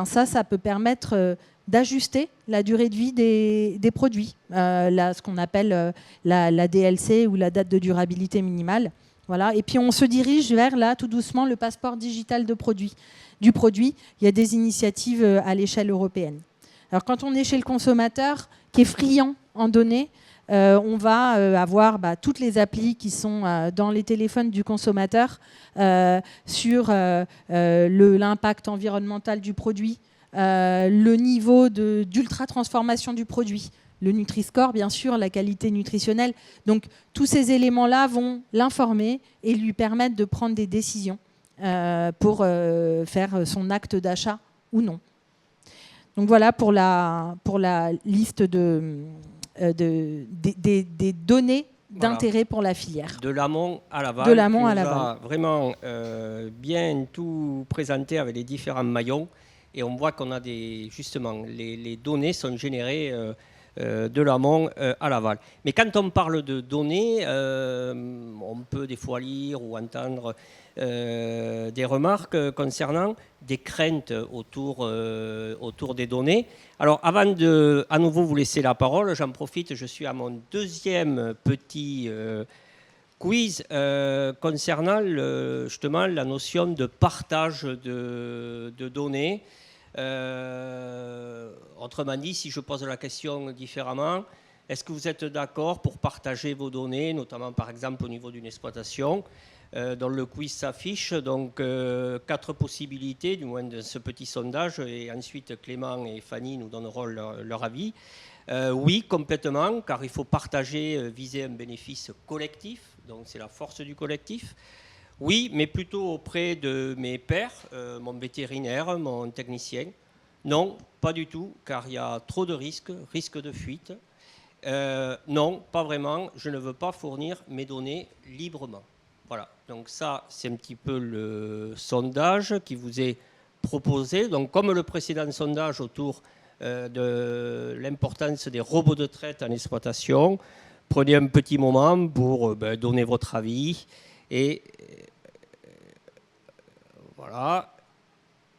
Ça peut permettre d'ajuster la durée de vie des produits. Là, ce qu'on appelle la DLC ou la date de durabilité minimale. Voilà. Et puis on se dirige vers, là, tout doucement, le passeport digital du produit. Il y a des initiatives à l'échelle européenne. Alors quand on est chez le consommateur qui est friand en données, on va avoir toutes les applis qui sont dans les téléphones du consommateur sur l'impact environnemental du produit, le niveau d'ultra-transformation du produit, le Nutri-Score, bien sûr, la qualité nutritionnelle. Donc, tous ces éléments-là vont l'informer et lui permettre de prendre des décisions pour faire son acte d'achat ou non. Donc, voilà pour la liste des données d'intérêt pour la filière. De l'amont à l'aval. De l'amont à l'aval. On a vraiment bien tout présenté avec les différents maillons. Et on voit qu'on a justement, les données sont générées de l'amont à l'aval. Mais quand on parle de données, on peut des fois lire ou entendre des remarques concernant des craintes autour des données. Alors avant de à nouveau vous laisser la parole, j'en profite, je suis à mon deuxième petit quiz concernant justement la notion de partage de données. Autrement dit, si je pose la question différemment, est-ce que vous êtes d'accord pour partager vos données, notamment par exemple au niveau d'une exploitation dans le quiz s'affiche donc 4 possibilités, du moins de ce petit sondage, et ensuite Clément et Fanny nous donneront leur avis. Oui, complètement, car il faut partager, viser un bénéfice collectif, donc c'est la force du collectif. Oui, mais plutôt auprès de mes pairs, mon vétérinaire, mon technicien. Non, pas du tout, car il y a trop de risques de fuite. Non, pas vraiment, je ne veux pas fournir mes données librement. Voilà, donc ça, c'est un petit peu le sondage qui vous est proposé. Donc, comme le précédent sondage autour de l'importance des robots de traite en exploitation, prenez un petit moment pour donner votre avis. Et voilà.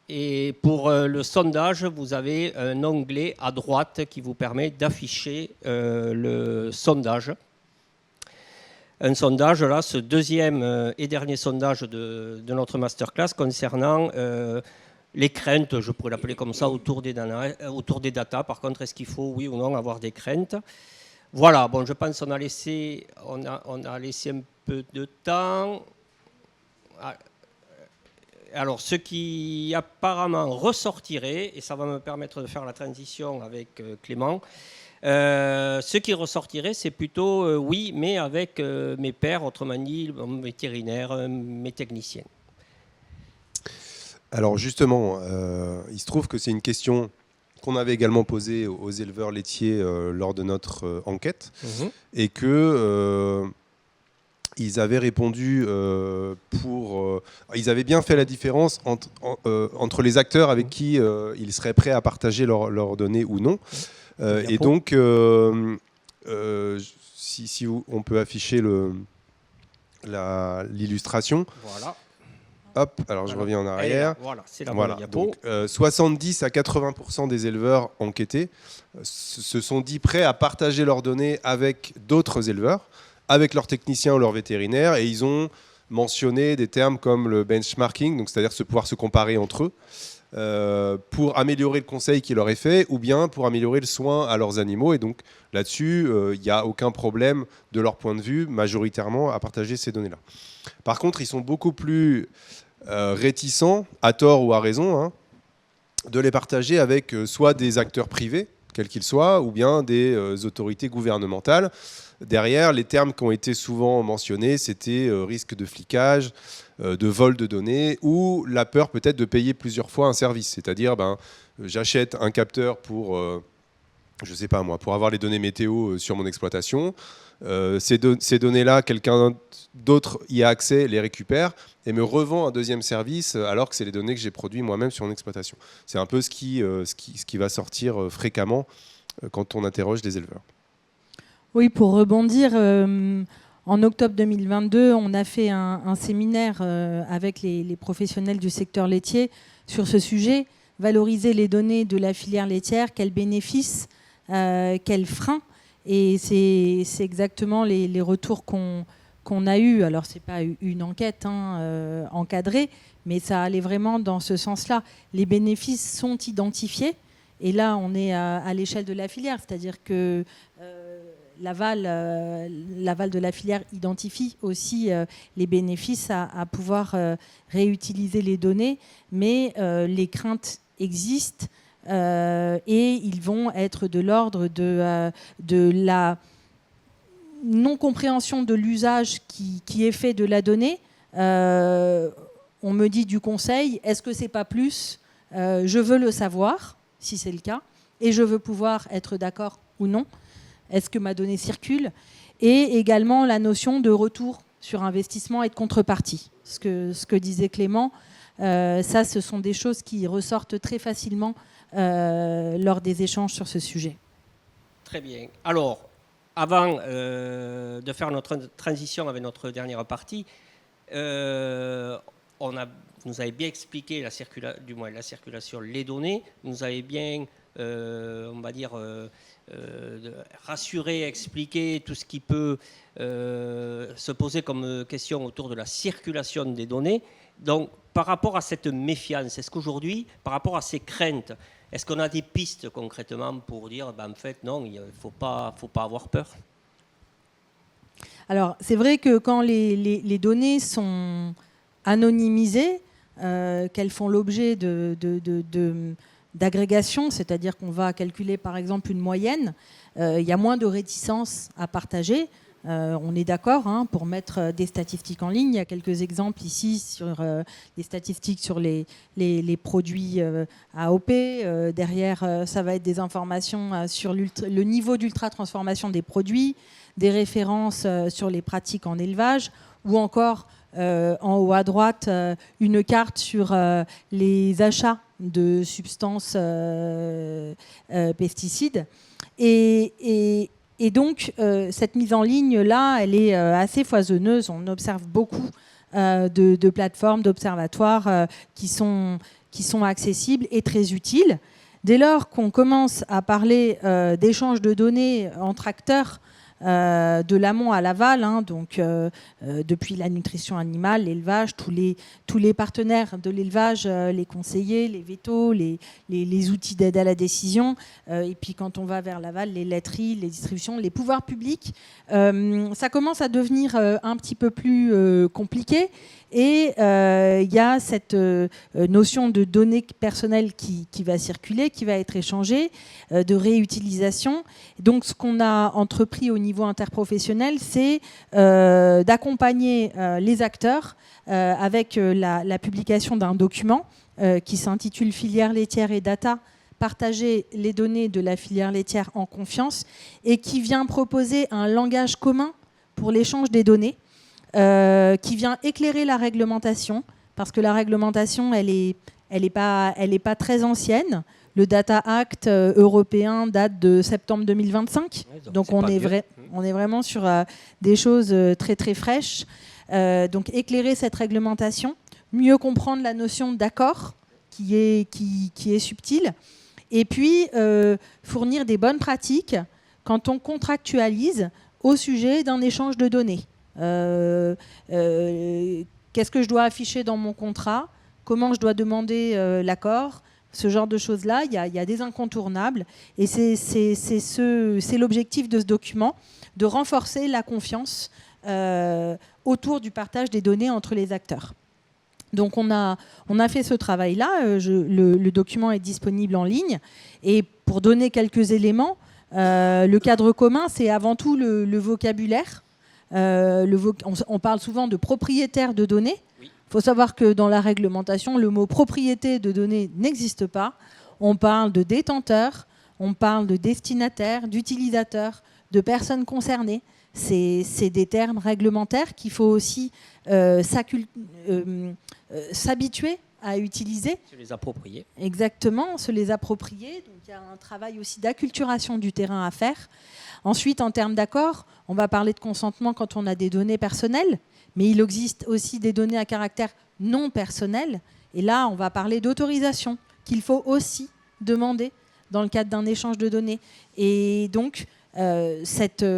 Et pour le sondage, vous avez un onglet à droite qui vous permet d'afficher le sondage. Un sondage, là, ce deuxième et dernier sondage de notre masterclass concernant les craintes, je pourrais l'appeler comme ça, autour des data. Par contre, est-ce qu'il faut, oui ou non, avoir des craintes? Voilà, bon, je pense qu'on a laissé un peu de temps. Alors, ce qui apparemment ressortirait, et ça va me permettre de faire la transition avec Clément, ce qui ressortirait, c'est plutôt oui, mais avec mes pairs, autrement dit, mon vétérinaire, mes techniciens. Alors justement, il se trouve que c'est une question qu'on avait également posée aux éleveurs laitiers lors de notre enquête, et que ils avaient répondu ils avaient bien fait la différence entre les acteurs avec qui ils seraient prêts à partager leurs données ou non. Et donc, si on peut afficher l'illustration. Voilà. Hop, alors je reviens en arrière. Voilà, c'est la bonne diapo. Donc, 70 à 80% des éleveurs enquêtés se sont dit prêts à partager leurs données avec d'autres éleveurs, avec leurs techniciens ou leurs vétérinaires, et ils ont mentionné des termes comme le benchmarking, donc c'est-à-dire pouvoir se comparer entre eux, pour améliorer le conseil qui leur est fait, ou bien pour améliorer le soin à leurs animaux. Et donc là-dessus, il n'y a aucun problème de leur point de vue, majoritairement, à partager ces données-là. Par contre, ils sont beaucoup plus réticents, à tort ou à raison, de les partager avec soit des acteurs privés, quels qu'ils soient, ou bien des autorités gouvernementales. Derrière, les termes qui ont été souvent mentionnés, c'était risque de flicage, de vol de données, ou la peur peut-être de payer plusieurs fois un service. C'est-à-dire, j'achète un capteur pour, je sais pas moi, pour avoir les données météo sur mon exploitation. Ces données-là, quelqu'un d'autre y a accès, les récupère et me revend un deuxième service alors que c'est les données que j'ai produites moi-même sur mon exploitation. C'est un peu ce qui va sortir fréquemment quand on interroge des éleveurs. Oui, pour rebondir, en octobre 2022, on a fait un séminaire avec les professionnels du secteur laitier sur ce sujet, valoriser les données de la filière laitière, quels bénéfices, quels freins. Et c'est exactement les retours qu'on a eus. Alors, ce n'est pas une enquête encadrée, mais ça allait vraiment dans ce sens-là. Les bénéfices sont identifiés. Et là, on est à l'échelle de la filière, c'est-à-dire que l'aval de la filière identifie aussi les bénéfices à pouvoir réutiliser les données, mais les craintes existent et ils vont être de l'ordre de la non-compréhension de l'usage qui est fait de la donnée. On me dit du conseil, est-ce que c'est pas plus je veux le savoir, si c'est le cas, et je veux pouvoir être d'accord ou non. Est-ce que ma donnée circule? Et également la notion de retour sur investissement et de contrepartie. Ce que disait Clément, ça, ce sont des choses qui ressortent très facilement lors des échanges sur ce sujet. Très bien. Alors, avant de faire notre transition avec notre dernière partie, vous avez bien expliqué la circulation, les données. Vous avez bien, on va dire, rassurer, expliquer tout ce qui peut se poser comme question autour de la circulation des données. Donc, par rapport à cette méfiance, est-ce qu'aujourd'hui, par rapport à ces craintes, est-ce qu'on a des pistes concrètement pour dire, en fait, non, il ne faut pas avoir peur? Alors, c'est vrai que quand les données sont anonymisées, qu'elles font l'objet d'agrégation, c'est-à-dire qu'on va calculer par exemple une moyenne, il y a moins de réticence à partager. On est d'accord pour mettre des statistiques en ligne. Il y a quelques exemples ici sur les statistiques sur les produits AOP. Derrière, ça va être des informations sur le niveau d'ultra-transformation des produits, des références sur les pratiques en élevage, ou encore en haut à droite, une carte sur les achats de substances pesticides. Et donc, cette mise en ligne-là, elle est assez foisonneuse. On observe beaucoup de plateformes, d'observatoires qui sont accessibles et très utiles. Dès lors qu'on commence à parler d'échange de données entre acteurs, de l'amont à l'aval, donc depuis la nutrition animale, l'élevage, tous les partenaires de l'élevage, les conseillers, les vétos, les outils d'aide à la décision, et puis quand on va vers l'aval, les laiteries, les distributions, les pouvoirs publics, ça commence à devenir un petit peu plus compliqué. Et il y a cette notion de données personnelles qui va circuler, qui va être échangée, de réutilisation. Donc ce qu'on a entrepris au niveau interprofessionnel, c'est d'accompagner les acteurs avec la publication d'un document qui s'intitule « Filière laitière et data ». Partager les données de la filière laitière en confiance, et qui vient proposer un langage commun pour l'échange des données, qui vient éclairer la réglementation, parce que la réglementation, elle est pas très ancienne. Le Data Act européen date de septembre 2025, donc on est vraiment sur des choses très très fraîches. Donc éclairer cette réglementation, mieux comprendre la notion d'accord qui est subtile, et puis fournir des bonnes pratiques quand on contractualise au sujet d'un échange de données. Qu'est-ce que je dois afficher dans mon contrat? Comment je dois demander l'accord? Ce genre de choses-là, il y a des incontournables. Et c'est l'objectif de ce document, de renforcer la confiance autour du partage des données entre les acteurs. Donc on a fait ce travail-là. Le document est disponible en ligne. Et pour donner quelques éléments, le cadre commun, c'est avant tout le vocabulaire. On parle souvent de propriétaire de données. Il faut savoir que dans la réglementation, le mot propriété de données n'existe pas. On parle de détenteur, on parle de destinataire, d'utilisateur, de personnes concernées. C'est des termes réglementaires qu'il faut aussi s'habituer à utiliser. Se les approprier. Exactement, se les approprier. Donc il y a un travail aussi d'acculturation du terrain à faire. Ensuite, en termes d'accord, on va parler de consentement quand on a des données personnelles, mais il existe aussi des données à caractère non personnel. Et là, on va parler d'autorisation qu'il faut aussi demander dans le cadre d'un échange de données. Et donc, ce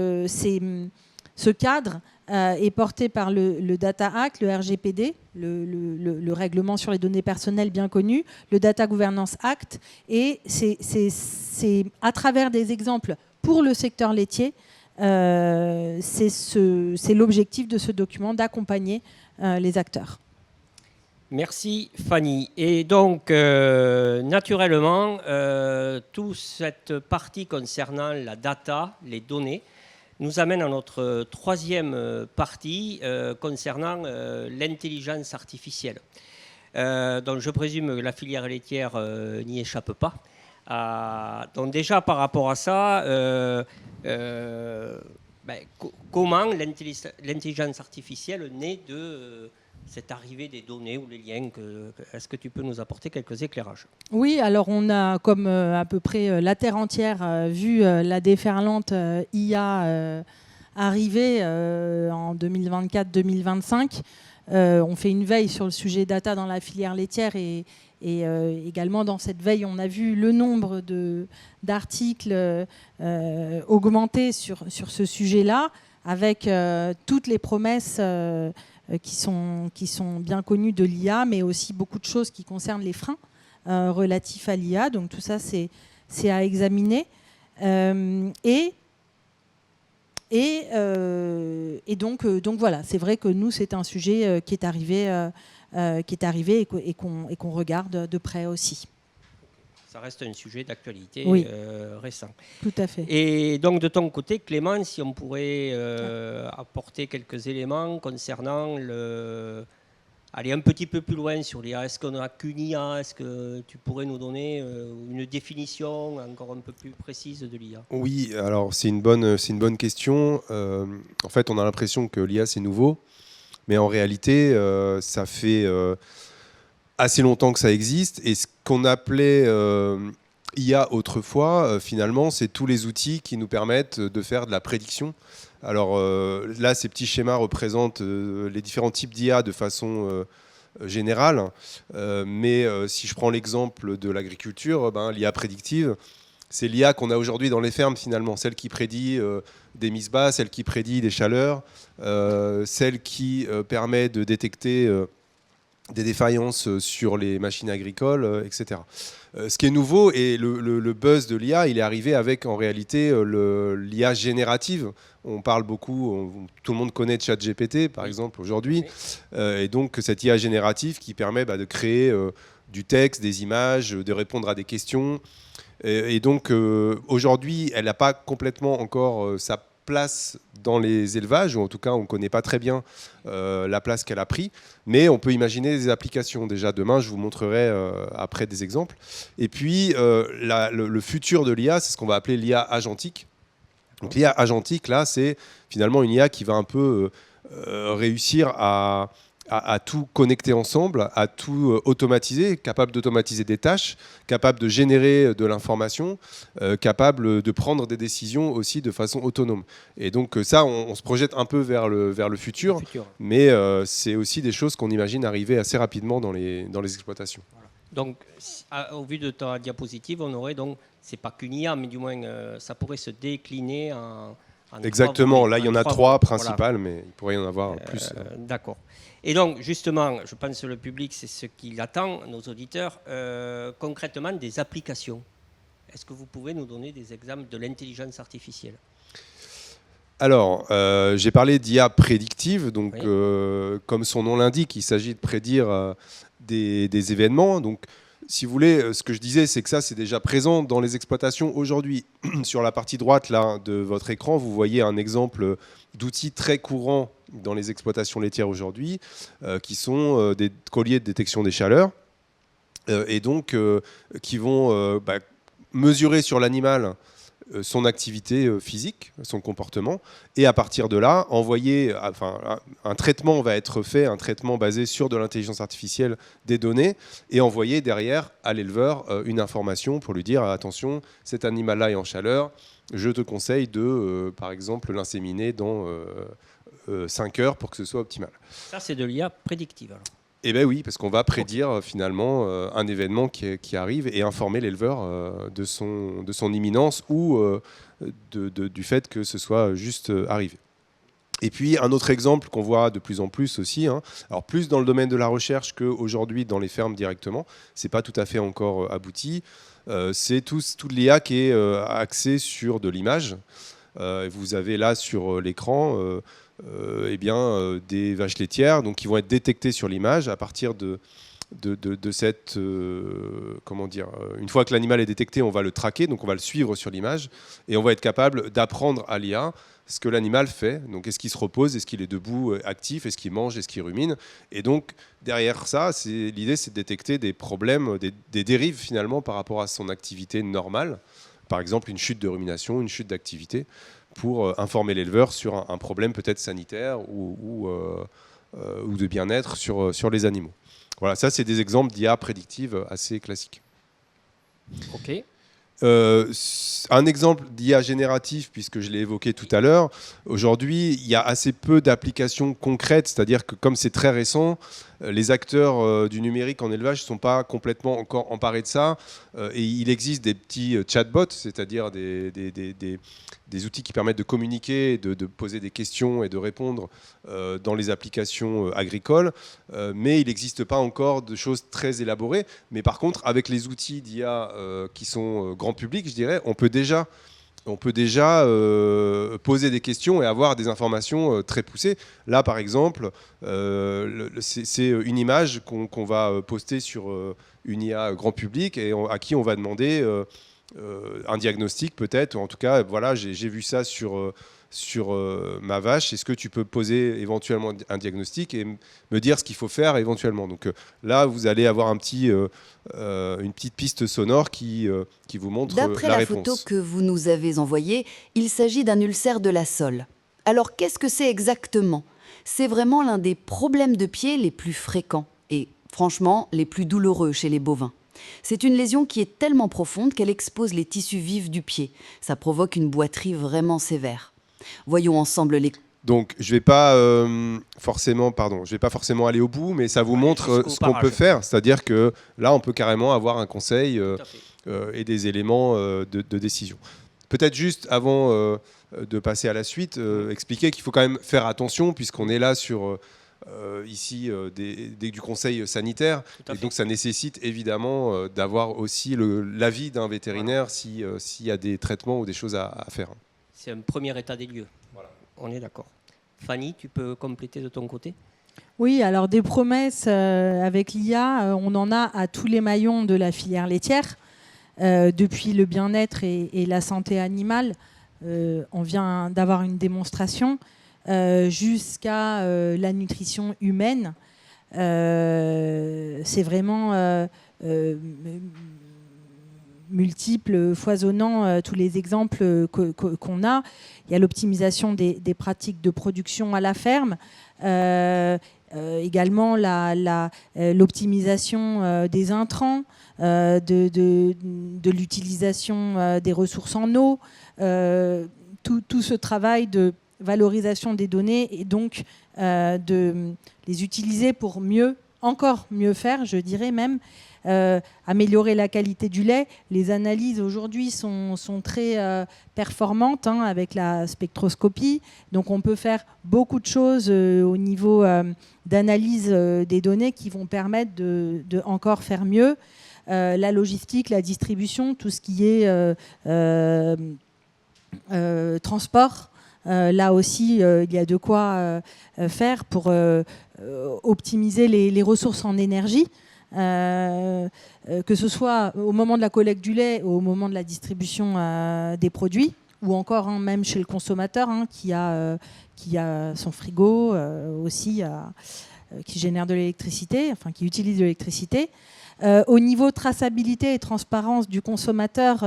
cadre est porté par le Data Act, le RGPD, le règlement sur les données personnelles bien connu, le Data Governance Act, et c'est à travers des exemples pour le secteur laitier, c'est l'objectif de ce document, d'accompagner les acteurs. Merci Fanny. Et donc, naturellement, toute cette partie concernant la data, les données, nous amène à notre troisième partie concernant l'intelligence artificielle. Donc je présume que la filière laitière n'y échappe pas. Donc déjà par rapport à ça, comment l'intelligence artificielle naît de cette arrivée des données ou les liens? Est-ce que tu peux nous apporter quelques éclairages? Oui, alors on a comme à peu près la Terre entière vu la déferlante IA arriver en 2024-2025. On fait une veille sur le sujet data dans la filière laitière et également dans cette veille, on a vu le nombre d'articles augmenter sur ce sujet-là, avec toutes les promesses qui sont bien connus de l'IA, mais aussi beaucoup de choses qui concernent les freins relatifs à l'IA. Donc tout ça, c'est à examiner. Et donc voilà, c'est vrai que nous, c'est un sujet qui est arrivé et qu'on regarde de près aussi. Ça reste un sujet d'actualité récent. Tout à fait. Et donc de ton côté, Clément, si on pourrait apporter quelques éléments concernant aller un petit peu plus loin sur l'IA. Est-ce qu'on n'a qu'une IA? Est-ce que tu pourrais nous donner une définition encore un peu plus précise de l'IA? Oui, alors c'est une bonne question. En fait, on a l'impression que l'IA, c'est nouveau. Mais en réalité, ça fait assez longtemps que ça existe. Et ce qu'on appelait IA autrefois, finalement, c'est tous les outils qui nous permettent de faire de la prédiction. Alors là, ces petits schémas représentent les différents types d'IA de façon générale. Mais si je prends l'exemple de l'agriculture, l'IA prédictive, c'est l'IA qu'on a aujourd'hui dans les fermes, finalement. Celle qui prédit des mises bas, celle qui prédit des chaleurs, celle qui permet de détecter des défaillances sur les machines agricoles, etc. Ce qui est nouveau, et le buzz de l'IA, il est arrivé avec, en réalité, l'IA générative. On parle beaucoup, tout le monde connaît ChatGPT, par exemple, aujourd'hui. Et donc, cette IA générative qui permet de créer du texte, des images, de répondre à des questions. Et donc, aujourd'hui, elle n'a pas complètement encore sa place dans les élevages, ou en tout cas, on ne connaît pas très bien la place qu'elle a pris, mais on peut imaginer des applications. Déjà, demain, je vous montrerai après des exemples. Et puis, le futur de l'IA, c'est ce qu'on va appeler l'IA agentique. Donc, l'IA agentique, là, c'est finalement une IA qui va un peu réussir à tout connecter ensemble, à tout automatiser, capable d'automatiser des tâches, capable de générer de l'information, capable de prendre des décisions aussi de façon autonome. Et donc ça, on se projette un peu vers le futur, mais c'est aussi des choses qu'on imagine arriver assez rapidement dans les exploitations. Voilà. Donc, au vu de ta diapositive, on aurait donc, c'est pas qu'une IA, mais du moins, ça pourrait se décliner en exactement, là il y en a trois principales, mais il pourrait y en avoir plus. D'accord. Et donc, justement, je pense que le public, c'est ce qu'il attend, nos auditeurs, concrètement des applications. Est-ce que vous pouvez nous donner des exemples de l'intelligence artificielle? Alors, j'ai parlé d'IA prédictive, donc comme son nom l'indique, il s'agit de prédire des événements. Donc, si vous voulez, ce que je disais, c'est que ça, c'est déjà présent dans les exploitations aujourd'hui. Sur la partie droite là, de votre écran, vous voyez un exemple d'outils très courants dans les exploitations laitières aujourd'hui, qui sont des colliers de détection des chaleurs, et donc qui vont mesurer sur l'animal son activité physique, son comportement, et à partir de là, un traitement va être fait, un traitement basé sur de l'intelligence artificielle des données, et envoyer derrière à l'éleveur une information pour lui dire attention, cet animal-là est en chaleur, je te conseille de, par exemple, l'inséminer dans 5 heures pour que ce soit optimal. Ça, c'est de l'IA prédictive alors. Eh bien oui, parce qu'on va prédire finalement un événement qui arrive et informer l'éleveur de son imminence ou du fait que ce soit juste arrivé. Et puis un autre exemple qu'on voit de plus en plus aussi, alors plus dans le domaine de la recherche qu'aujourd'hui dans les fermes directement, c'est pas tout à fait encore abouti, c'est toute l'IA qui est axée sur de l'image. Vous avez là sur l'écran des vaches laitières donc, qui vont être détectées sur l'image à partir de cette... une fois que l'animal est détecté, on va le traquer, donc on va le suivre sur l'image et on va être capable d'apprendre à l'IA ce que l'animal fait. Donc est-ce qu'il se repose, est-ce qu'il est debout, actif, est-ce qu'il mange, est-ce qu'il rumine. Et donc derrière ça, l'idée c'est de détecter des problèmes, des dérives finalement par rapport à son activité normale. Par exemple une chute de rumination, une chute d'activité, pour informer l'éleveur sur un problème peut-être sanitaire ou de bien-être sur les animaux. Voilà, ça c'est des exemples d'IA prédictive assez classiques. Ok. Un exemple d'IA générative, puisque je l'ai évoqué tout à l'heure, aujourd'hui il y a assez peu d'applications concrètes, c'est-à-dire que comme c'est très récent, les acteurs du numérique en élevage ne sont pas complètement encore emparés de ça. Et il existe des petits chatbots, c'est-à-dire des outils qui permettent de communiquer, de poser des questions et de répondre dans les applications agricoles. Mais il n'existe pas encore de choses très élaborées. Mais par contre, avec les outils d'IA qui sont grand public, je dirais, on peut déjà poser des questions et avoir des informations très poussées. Là, par exemple, c'est une image qu'on va poster sur une IA grand public et à qui on va demander un diagnostic peut-être. En tout cas, voilà, j'ai vu ça sur ma vache. Est-ce que tu peux poser éventuellement un diagnostic et me dire ce qu'il faut faire éventuellement. Donc là, vous allez avoir une petite piste sonore qui vous montre D'après la la réponse. photo que vous nous avez envoyée, il s'agit d'un ulcère de la sole. Alors qu'est-ce que c'est exactement? C'est vraiment l'un des problèmes de pied les plus fréquents et franchement les plus douloureux chez les bovins. C'est une lésion qui est tellement profonde qu'elle expose les tissus vifs du pied. Ça provoque une boiterie vraiment sévère. Voyons ensemble les... Donc, je vais pas forcément aller au bout, mais ça vous montre ce qu'on peut faire. C'est-à-dire que là, on peut carrément avoir un conseil et des éléments de décision. Peut-être juste avant de passer à la suite, expliquer qu'il faut quand même faire attention puisqu'on est là sur ici du conseil sanitaire. Et donc, ça nécessite évidemment d'avoir aussi l'avis d'un vétérinaire s'il y a des traitements ou des choses à faire. C'est un premier état des lieux. Voilà. On est d'accord. Fanny, tu peux compléter de ton côté? Oui, alors des promesses avec l'IA, on en a à tous les maillons de la filière laitière, depuis le bien-être et la santé animale. On vient d'avoir une démonstration jusqu'à la nutrition humaine. C'est vraiment multiples, foisonnants, tous les exemples qu'on a. Il y a l'optimisation des pratiques de production à la ferme, également l'optimisation des intrants, de l'utilisation des ressources en eau, tout ce travail de valorisation des données et donc de les utiliser pour encore mieux faire, je dirais même, améliorer la qualité du lait. Les analyses aujourd'hui sont très performantes avec la spectroscopie. Donc on peut faire beaucoup de choses au niveau d'analyse des données qui vont permettre de encore faire mieux. La logistique, la distribution, tout ce qui est transport. Là aussi, il y a de quoi faire pour optimiser les ressources en énergie. Que ce soit au moment de la collecte du lait ou au moment de la distribution des produits, ou encore même chez le consommateur qui a son frigo aussi, qui génère de l'électricité, enfin qui utilise de l'électricité. Au niveau traçabilité et transparence du consommateur,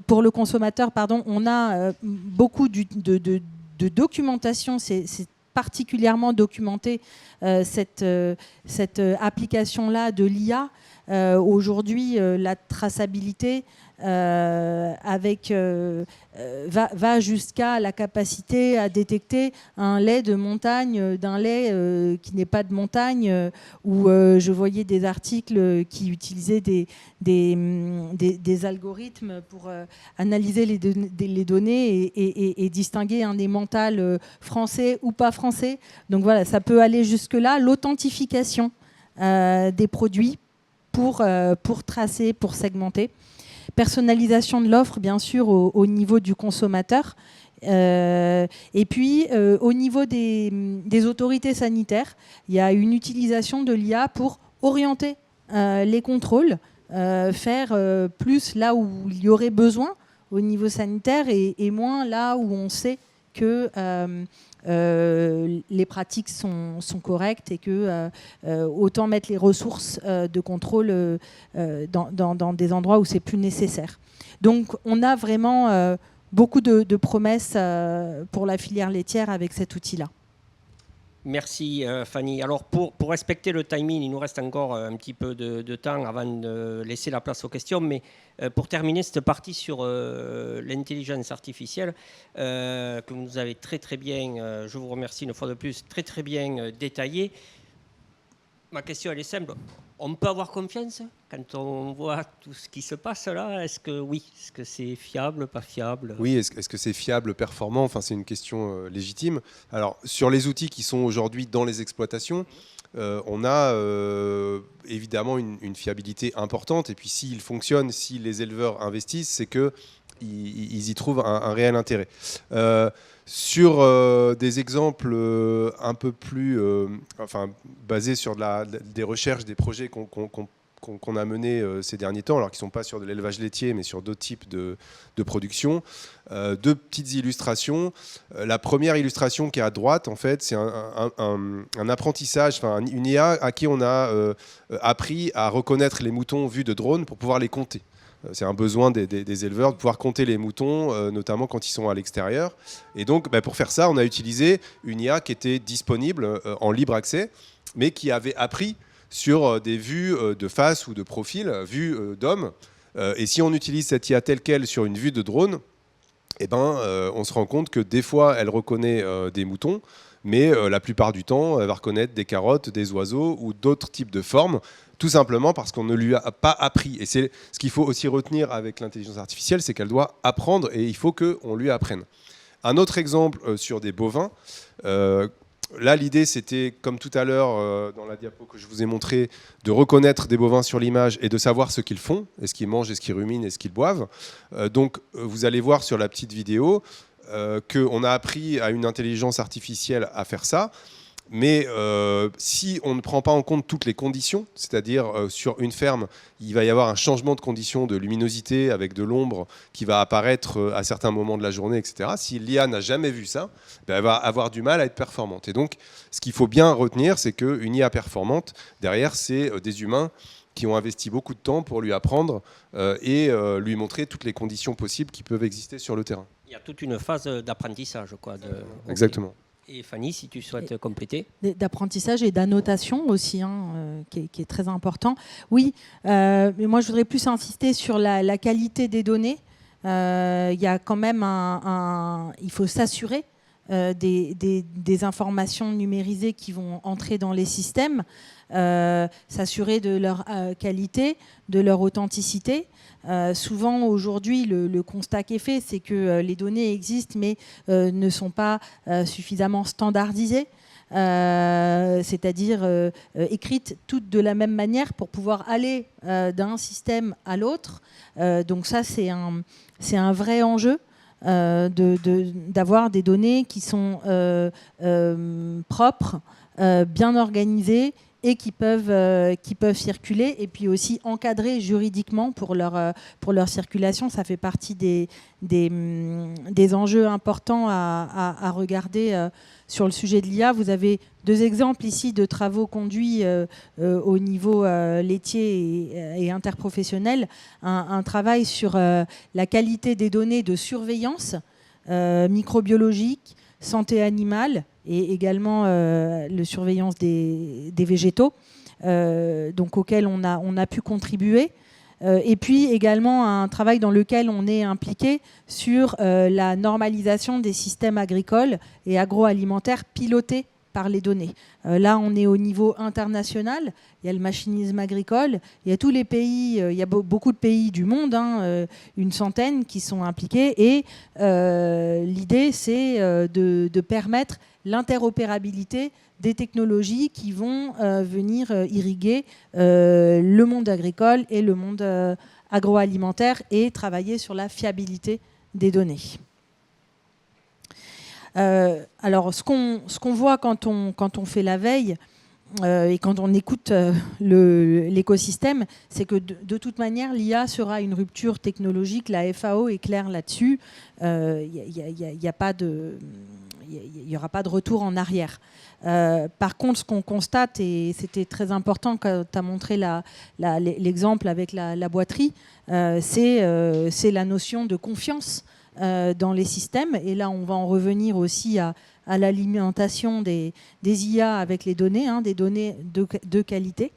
pour le consommateur, on a beaucoup de documentation. C'est particulièrement documenté cette application-là de l'IA. Aujourd'hui, la traçabilité va jusqu'à la capacité à détecter un lait de montagne d'un lait qui n'est pas de montagne, où je voyais des articles qui utilisaient des algorithmes pour analyser les données et distinguer un lait mental français ou pas français. Donc voilà, ça peut aller jusque-là. L'authentification des produits pour tracer, pour segmenter. Personnalisation de l'offre, bien sûr, au niveau du consommateur. Et puis, au niveau des autorités sanitaires, il y a une utilisation de l'IA pour orienter les contrôles, faire plus là où il y aurait besoin au niveau sanitaire et moins là où on sait que les pratiques sont correctes et que autant mettre les ressources de contrôle dans des endroits où c'est plus nécessaire. Donc on a vraiment beaucoup de promesses pour la filière laitière avec cet outil-là. Merci Fanny. Alors pour respecter le timing, il nous reste encore un petit peu de temps avant de laisser la place aux questions, mais pour terminer cette partie sur l'intelligence artificielle que vous nous avez très très bien, je vous remercie une fois de plus, très très bien détaillée. Ma question, elle est simple. On peut avoir confiance quand on voit tout ce qui se passe là? Est-ce que c'est fiable, pas fiable? Oui, est-ce que c'est fiable, performant? Enfin, c'est une question légitime. Alors, sur les outils qui sont aujourd'hui dans les exploitations, on a évidemment une fiabilité importante. Et puis, s'ils fonctionnent, si les éleveurs investissent, c'est qu'ils y trouvent un réel intérêt. Sur des exemples un peu plus basés sur des recherches, des projets qu'on a menés ces derniers temps, alors qui ne sont pas sur de l'élevage laitier, mais sur d'autres types de production. Deux petites illustrations. La première illustration qui est à droite, en fait, c'est un apprentissage, une IA à qui on a appris à reconnaître les moutons vus de drone pour pouvoir les compter. C'est un besoin des éleveurs de pouvoir compter les moutons, notamment quand ils sont à l'extérieur. Et donc, pour faire ça, on a utilisé une IA qui était disponible en libre accès, mais qui avait appris sur des vues de face ou de profil, vues d'hommes. Et si on utilise cette IA telle qu'elle sur une vue de drone, on se rend compte que des fois, elle reconnaît des moutons, mais la plupart du temps, elle va reconnaître des carottes, des oiseaux ou d'autres types de formes, tout simplement parce qu'on ne lui a pas appris. Et c'est ce qu'il faut aussi retenir avec l'intelligence artificielle, c'est qu'elle doit apprendre et il faut qu'on lui apprenne. Un autre exemple sur des bovins. Là, l'idée, c'était, comme tout à l'heure, dans la diapo que je vous ai montré, de reconnaître des bovins sur l'image et de savoir ce qu'ils font, est-ce qu'ils mangent, est-ce qu'ils ruminent, est-ce qu'ils boivent. Donc, vous allez voir sur la petite vidéo qu'on a appris à une intelligence artificielle à faire ça. Mais si on ne prend pas en compte toutes les conditions, c'est-à-dire sur une ferme, il va y avoir un changement de conditions de luminosité avec de l'ombre qui va apparaître à certains moments de la journée, etc. Si l'IA n'a jamais vu ça, elle va avoir du mal à être performante. Et donc, ce qu'il faut bien retenir, c'est qu'une IA performante, derrière, c'est des humains qui ont investi beaucoup de temps pour lui apprendre et lui montrer toutes les conditions possibles qui peuvent exister sur le terrain. Il y a toute une phase d'apprentissage, quoi. Exactement. Et Fanny, si tu souhaites compléter. D'apprentissage et d'annotation aussi, qui est très important. Oui, mais moi je voudrais plus insister sur la qualité des données. Il y a quand même il faut s'assurer des informations numérisées qui vont entrer dans les systèmes, s'assurer de leur qualité, de leur authenticité. Souvent aujourd'hui, le constat qui est fait, c'est que les données existent mais ne sont pas suffisamment standardisées. C'est-à-dire écrites toutes de la même manière pour pouvoir aller d'un système à l'autre. Donc ça, c'est un vrai enjeu. D'avoir des données qui sont propres, bien organisées et qui peuvent circuler, et puis aussi encadrées juridiquement pour leur circulation. Ça fait partie des enjeux importants à regarder sur le sujet de l'IA. Vous avez deux exemples ici de travaux conduits au niveau laitier et interprofessionnel. Un travail sur la qualité des données de surveillance microbiologique, santé animale et également la surveillance des végétaux, donc auquel on a pu contribuer. Et puis également un travail dans lequel on est impliqué sur la normalisation des systèmes agricoles et agroalimentaires pilotés par les données. Là, on est au niveau international. Il y a le machinisme agricole. Il y a tous les pays. Il y a beaucoup de pays du monde, une centaine qui sont impliqués. Et l'idée, c'est de permettre l'interopérabilité des technologies qui vont venir irriguer le monde agricole et le monde agroalimentaire et travailler sur la fiabilité des données. Alors, ce qu'on voit quand on fait la veille et quand on écoute l'écosystème, c'est que de toute manière, l'IA sera une rupture technologique. La FAO est claire là-dessus. Il n'y aura pas de retour en arrière. Par contre, ce qu'on constate, et c'était très important quand tu as montré l'exemple avec la boîterie, c'est la notion de confiance dans les systèmes. Et là, on va en revenir aussi à l'alimentation des IA avec les données, des données de qualité.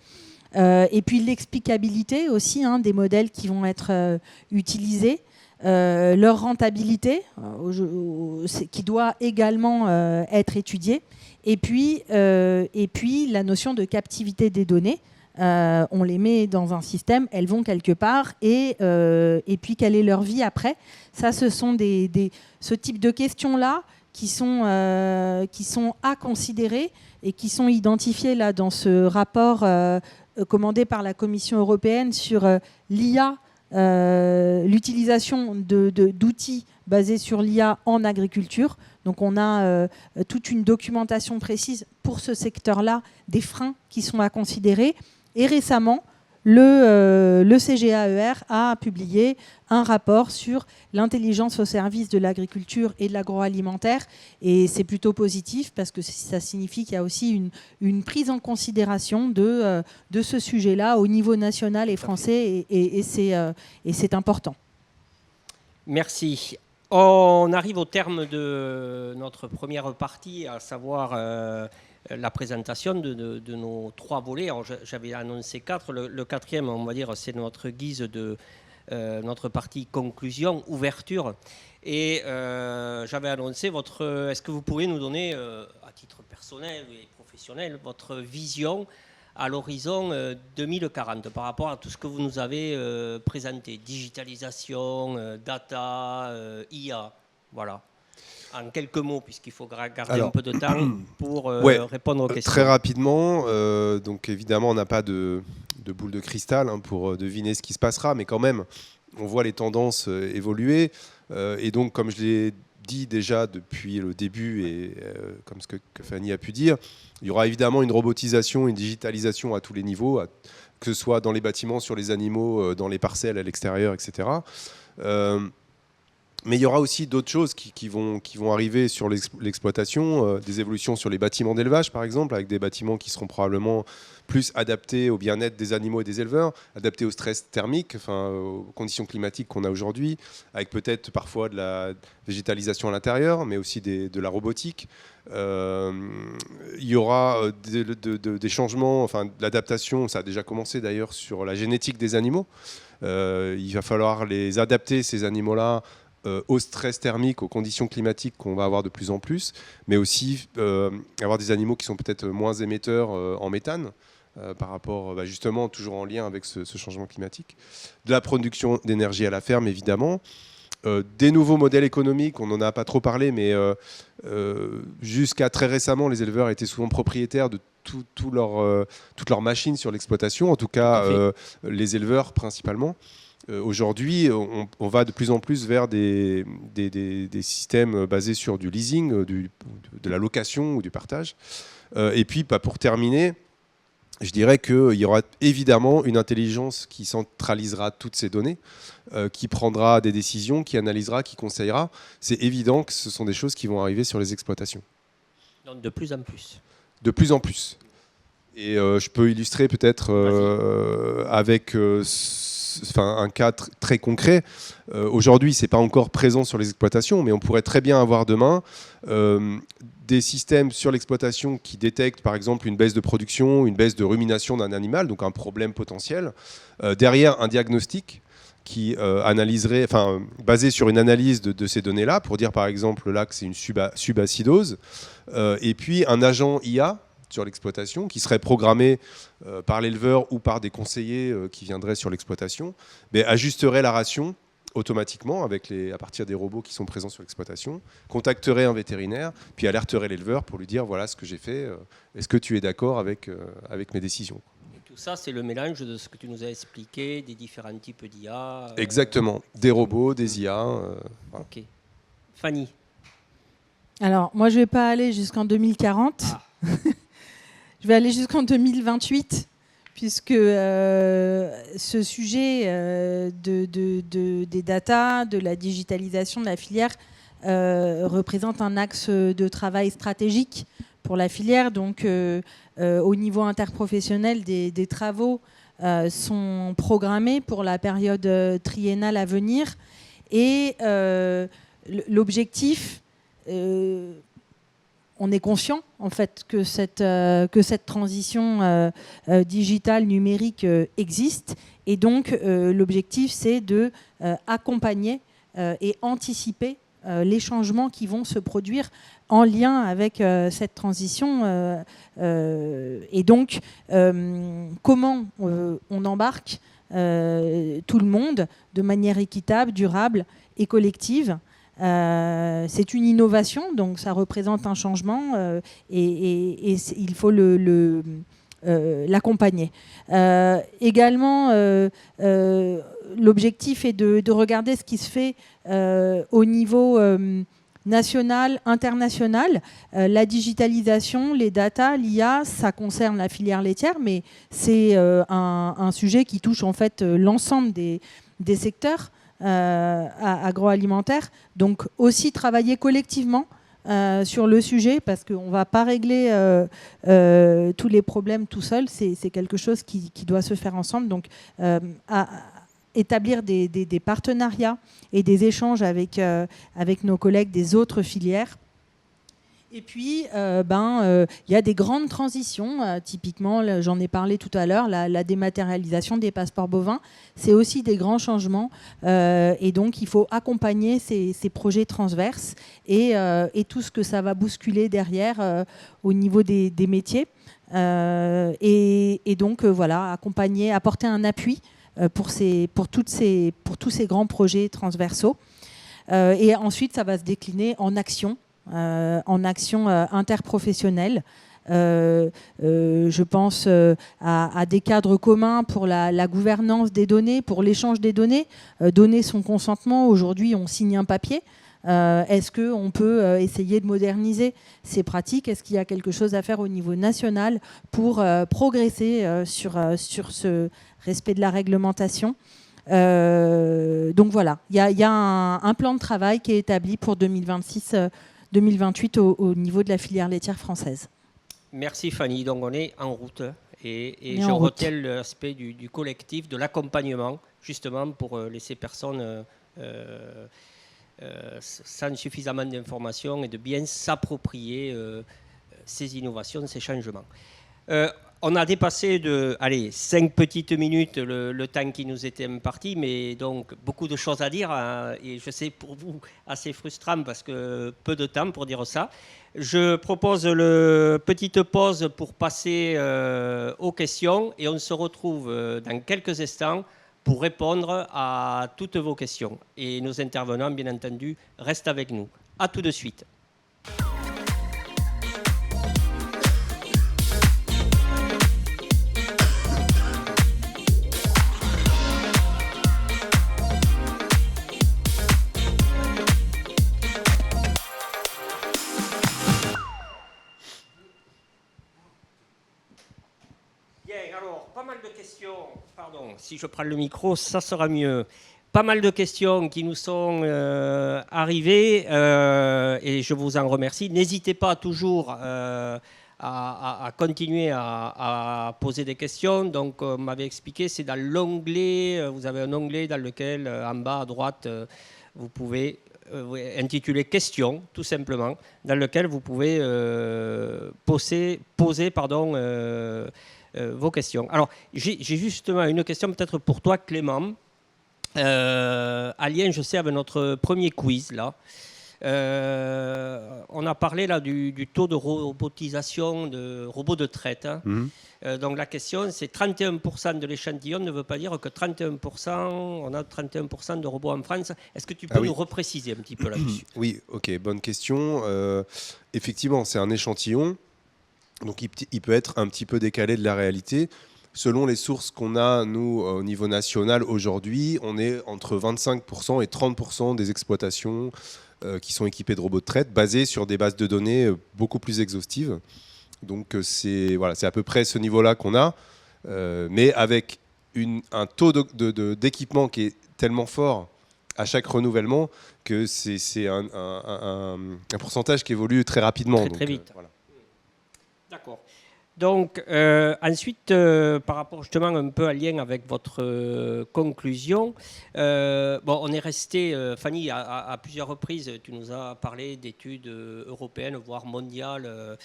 Et puis l'explicabilité aussi des modèles qui vont être utilisés. leur rentabilité, qui doit également être étudiée, et puis la notion de captivité des données. On les met dans un système, elles vont quelque part, et puis quelle est leur vie après. Ça, ce sont ce type de questions-là qui sont à considérer et qui sont identifiées là, dans ce rapport commandé par la Commission européenne sur l'IA, l'utilisation d'outils basés sur l'IA en agriculture. Donc on a toute une documentation précise pour ce secteur-là, des freins qui sont à considérer. Et récemment, le CGAER a publié un rapport sur l'intelligence au service de l'agriculture et de l'agroalimentaire. Et c'est plutôt positif parce que ça signifie qu'il y a aussi une prise en considération de ce sujet-là au niveau national et français. Et c'est important. Merci. On arrive au terme de notre première partie, à savoir la présentation de nos 3 volets. Alors, j'avais annoncé 4. Le 4e, on va dire, c'est notre guise de notre partie conclusion, ouverture. Et j'avais annoncé est-ce que vous pourriez nous donner, à titre personnel et professionnel, votre vision à l'horizon 2040 par rapport à tout ce que vous nous avez présenté, digitalisation, data, IA, voilà. En quelques mots, puisqu'il faut garder un peu de temps pour répondre aux questions. Très rapidement, donc évidemment, on n'a pas de boule de cristal pour deviner ce qui se passera, mais quand même, on voit les tendances évoluer. Et donc, comme je l'ai dit déjà depuis le début, et comme ce que Fanny a pu dire, il y aura évidemment une robotisation, une digitalisation à tous les niveaux, que ce soit dans les bâtiments, sur les animaux, dans les parcelles, à l'extérieur, etc. Mais il y aura aussi d'autres choses qui vont arriver sur l'exploitation, des évolutions sur les bâtiments d'élevage, par exemple, avec des bâtiments qui seront probablement plus adaptés au bien-être des animaux et des éleveurs, adaptés au stress thermique, aux conditions climatiques qu'on a aujourd'hui, avec peut-être parfois de la végétalisation à l'intérieur, mais aussi de la robotique. Il y aura des changements, de l'adaptation, ça a déjà commencé d'ailleurs, sur la génétique des animaux. Il va falloir les adapter, ces animaux-là, au stress thermique, aux conditions climatiques qu'on va avoir de plus en plus, mais aussi avoir des animaux qui sont peut-être moins émetteurs en méthane, par rapport, justement, toujours en lien avec ce changement climatique. De la production d'énergie à la ferme, évidemment. Des nouveaux modèles économiques, on n'en a pas trop parlé, mais jusqu'à très récemment, les éleveurs étaient souvent propriétaires de toutes leurs machines sur l'exploitation, en tout cas les éleveurs principalement. Aujourd'hui, on va de plus en plus vers des systèmes basés sur du leasing, de la location ou du partage. Et puis, pour terminer, je dirais qu'il y aura évidemment une intelligence qui centralisera toutes ces données, qui prendra des décisions, qui analysera, qui conseillera. C'est évident que ce sont des choses qui vont arriver sur les exploitations. Donc de plus en plus. De plus en plus. Et je peux illustrer peut-être avec un cas très concret. Aujourd'hui, ce n'est pas encore présent sur les exploitations, mais on pourrait très bien avoir demain des systèmes sur l'exploitation qui détectent par exemple une baisse de production, une baisse de rumination d'un animal, donc un problème potentiel. Derrière, un diagnostic qui analyserait, basé sur une analyse de ces données-là, pour dire par exemple là que c'est une subacidose, et puis un agent IA sur l'exploitation qui serait programmé par l'éleveur ou par des conseillers qui viendraient sur l'exploitation, ajusterait la ration automatiquement à partir des robots qui sont présents sur l'exploitation, contacterait un vétérinaire, puis alerterait l'éleveur pour lui dire voilà ce que j'ai fait, est-ce que tu es d'accord avec mes décisions. Et tout ça, c'est le mélange de ce que tu nous as expliqué, des différents types d'IA. Exactement, des robots, des IA. Voilà. Ok. Fanny. Alors, moi, je ne vais pas aller jusqu'en 2040. Je vais aller jusqu'en 2028. Puisque ce sujet des data, de la digitalisation de la filière représente un axe de travail stratégique pour la filière. Donc, au niveau interprofessionnel, des travaux sont programmés pour la période triennale à venir. Et l'objectif... on est conscient en fait que cette transition digitale, numérique existe. Et donc, l'objectif, c'est d'accompagner et anticiper les changements qui vont se produire en lien avec cette transition. Et donc, comment on embarque tout le monde de manière équitable, durable et collective. C'est une innovation, donc ça représente un changement et il faut l'accompagner. Également, l'objectif est de regarder ce qui se fait au niveau national, international. La digitalisation, les data, l'IA, ça concerne la filière laitière, mais c'est un sujet qui touche en fait l'ensemble des secteurs agroalimentaires. Donc aussi travailler collectivement sur le sujet, parce qu'on ne va pas régler tous les problèmes tout seul, c'est quelque chose qui doit se faire ensemble. Donc établir des partenariats et des échanges avec nos collègues des autres filières. Et puis, y a des grandes transitions. Typiquement, j'en ai parlé tout à l'heure, la dématérialisation des passeports bovins, c'est aussi des grands changements. Et donc, il faut accompagner ces projets transverses et tout ce que ça va bousculer derrière au niveau des métiers. Et donc, voilà, accompagner, apporter un appui pour tous ces grands projets transversaux. Et ensuite, ça va se décliner en action interprofessionnelle. Je pense à des cadres communs pour la gouvernance des données, pour l'échange des données. Donner son consentement, aujourd'hui, on signe un papier. Est-ce qu'on peut essayer de moderniser ces pratiques? Est-ce qu'il y a quelque chose à faire au niveau national pour progresser sur ce respect de la réglementation? Donc voilà, il y a un plan de travail qui est établi pour 2026-2028 au niveau de la filière laitière française. Merci Fanny, donc on est en route et je retiens l'aspect du collectif, de l'accompagnement, justement pour laisser personne sans suffisamment d'informations et de bien s'approprier ces innovations, ces changements. On a dépassé de 5 petites minutes le temps qui nous était imparti, mais donc beaucoup de choses à dire, hein, et je sais pour vous assez frustrant parce que peu de temps pour dire ça. Je propose une petite pause pour passer aux questions et on se retrouve dans quelques instants pour répondre à toutes vos questions. Et nos intervenants, bien entendu, restent avec nous. À tout de suite. Pas mal de questions, pardon, si je prends le micro, ça sera mieux. Pas mal de questions qui nous sont arrivées et je vous en remercie. N'hésitez pas toujours à continuer à poser des questions. Donc, on m'avait expliqué, c'est dans l'onglet, vous avez un onglet dans lequel, en bas à droite, vous pouvez intitulé questions, tout simplement, dans lequel vous pouvez poser vos questions. Alors, j'ai justement une question peut-être pour toi, Clément. À lien, je sais, avec notre premier quiz, là. On a parlé là du taux de robotisation de robots de traite. Hein. Donc la question, c'est 31% de l'échantillon ne veut pas dire que 31%, on a 31% de robots en France. Est-ce que tu peux nous repréciser un petit peu là-dessus? Oui, ok, bonne question. Effectivement, c'est un échantillon. Donc il peut être un petit peu décalé de la réalité. Selon les sources qu'on a, nous, au niveau national, aujourd'hui, on est entre 25% et 30% des exploitations qui sont équipées de robots de traite, basées sur des bases de données beaucoup plus exhaustives. Donc c'est à peu près ce niveau-là qu'on a, mais avec un taux d'équipement qui est tellement fort à chaque renouvellement que c'est un pourcentage qui évolue très rapidement. Très vite. Voilà. D'accord. Donc, ensuite, par rapport justement un peu en lien avec votre conclusion, on est resté, Fanny, à plusieurs reprises, tu nous as parlé d'études européennes, voire mondiales,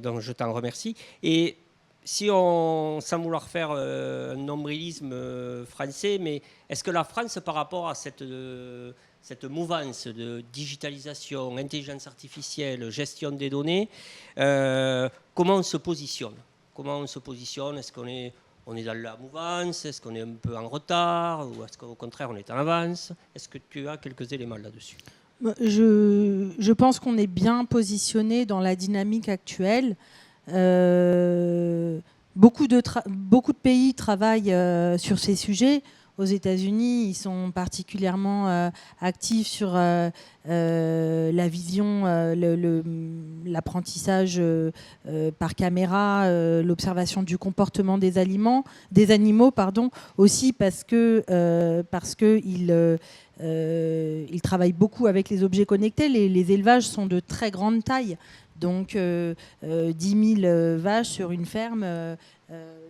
donc je t'en remercie. Et si on, sans vouloir faire un nombrilisme français, mais est-ce que la France, par rapport à cette mouvance de digitalisation, intelligence artificielle, gestion des données, comment on se positionne? Comment on se positionne? Est-ce qu'on est dans la mouvance? Est-ce qu'on est un peu en retard? Ou est-ce qu'au contraire, on est en avance? Est-ce que tu as quelques éléments là-dessus? Je pense qu'on est bien positionné dans la dynamique actuelle. Beaucoup de pays travaillent sur ces sujets. Aux États-Unis, ils sont particulièrement actifs sur la vision, l'apprentissage par caméra, l'observation du comportement des animaux, aussi parce que ils travaillent beaucoup avec les objets connectés. Les élevages sont de très grande taille. Donc 10 000 vaches sur une ferme,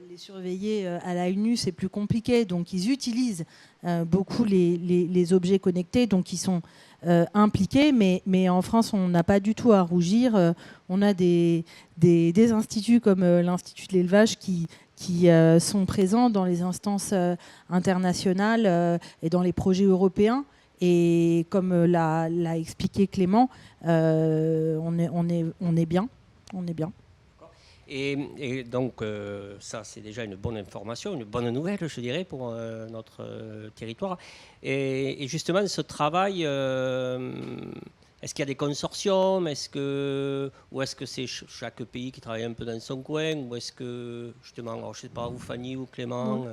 les surveiller à l'œil nu, c'est plus compliqué. Donc ils utilisent beaucoup les objets connectés, donc ils sont impliqués. Mais en France, on n'a pas du tout à rougir. On a des instituts comme l'Institut de l'élevage qui sont présents dans les instances internationales et dans les projets européens. Et comme l'a expliqué Clément, on est bien. Et donc, ça, c'est déjà une bonne information, une bonne nouvelle, je dirais, pour notre territoire. Et justement, ce travail, est-ce qu'il y a des consortiums? Ou est-ce que c'est chaque pays qui travaille un peu dans son coin? Ou est-ce que, justement, alors, je ne sais pas, vous, Fanny ou Clément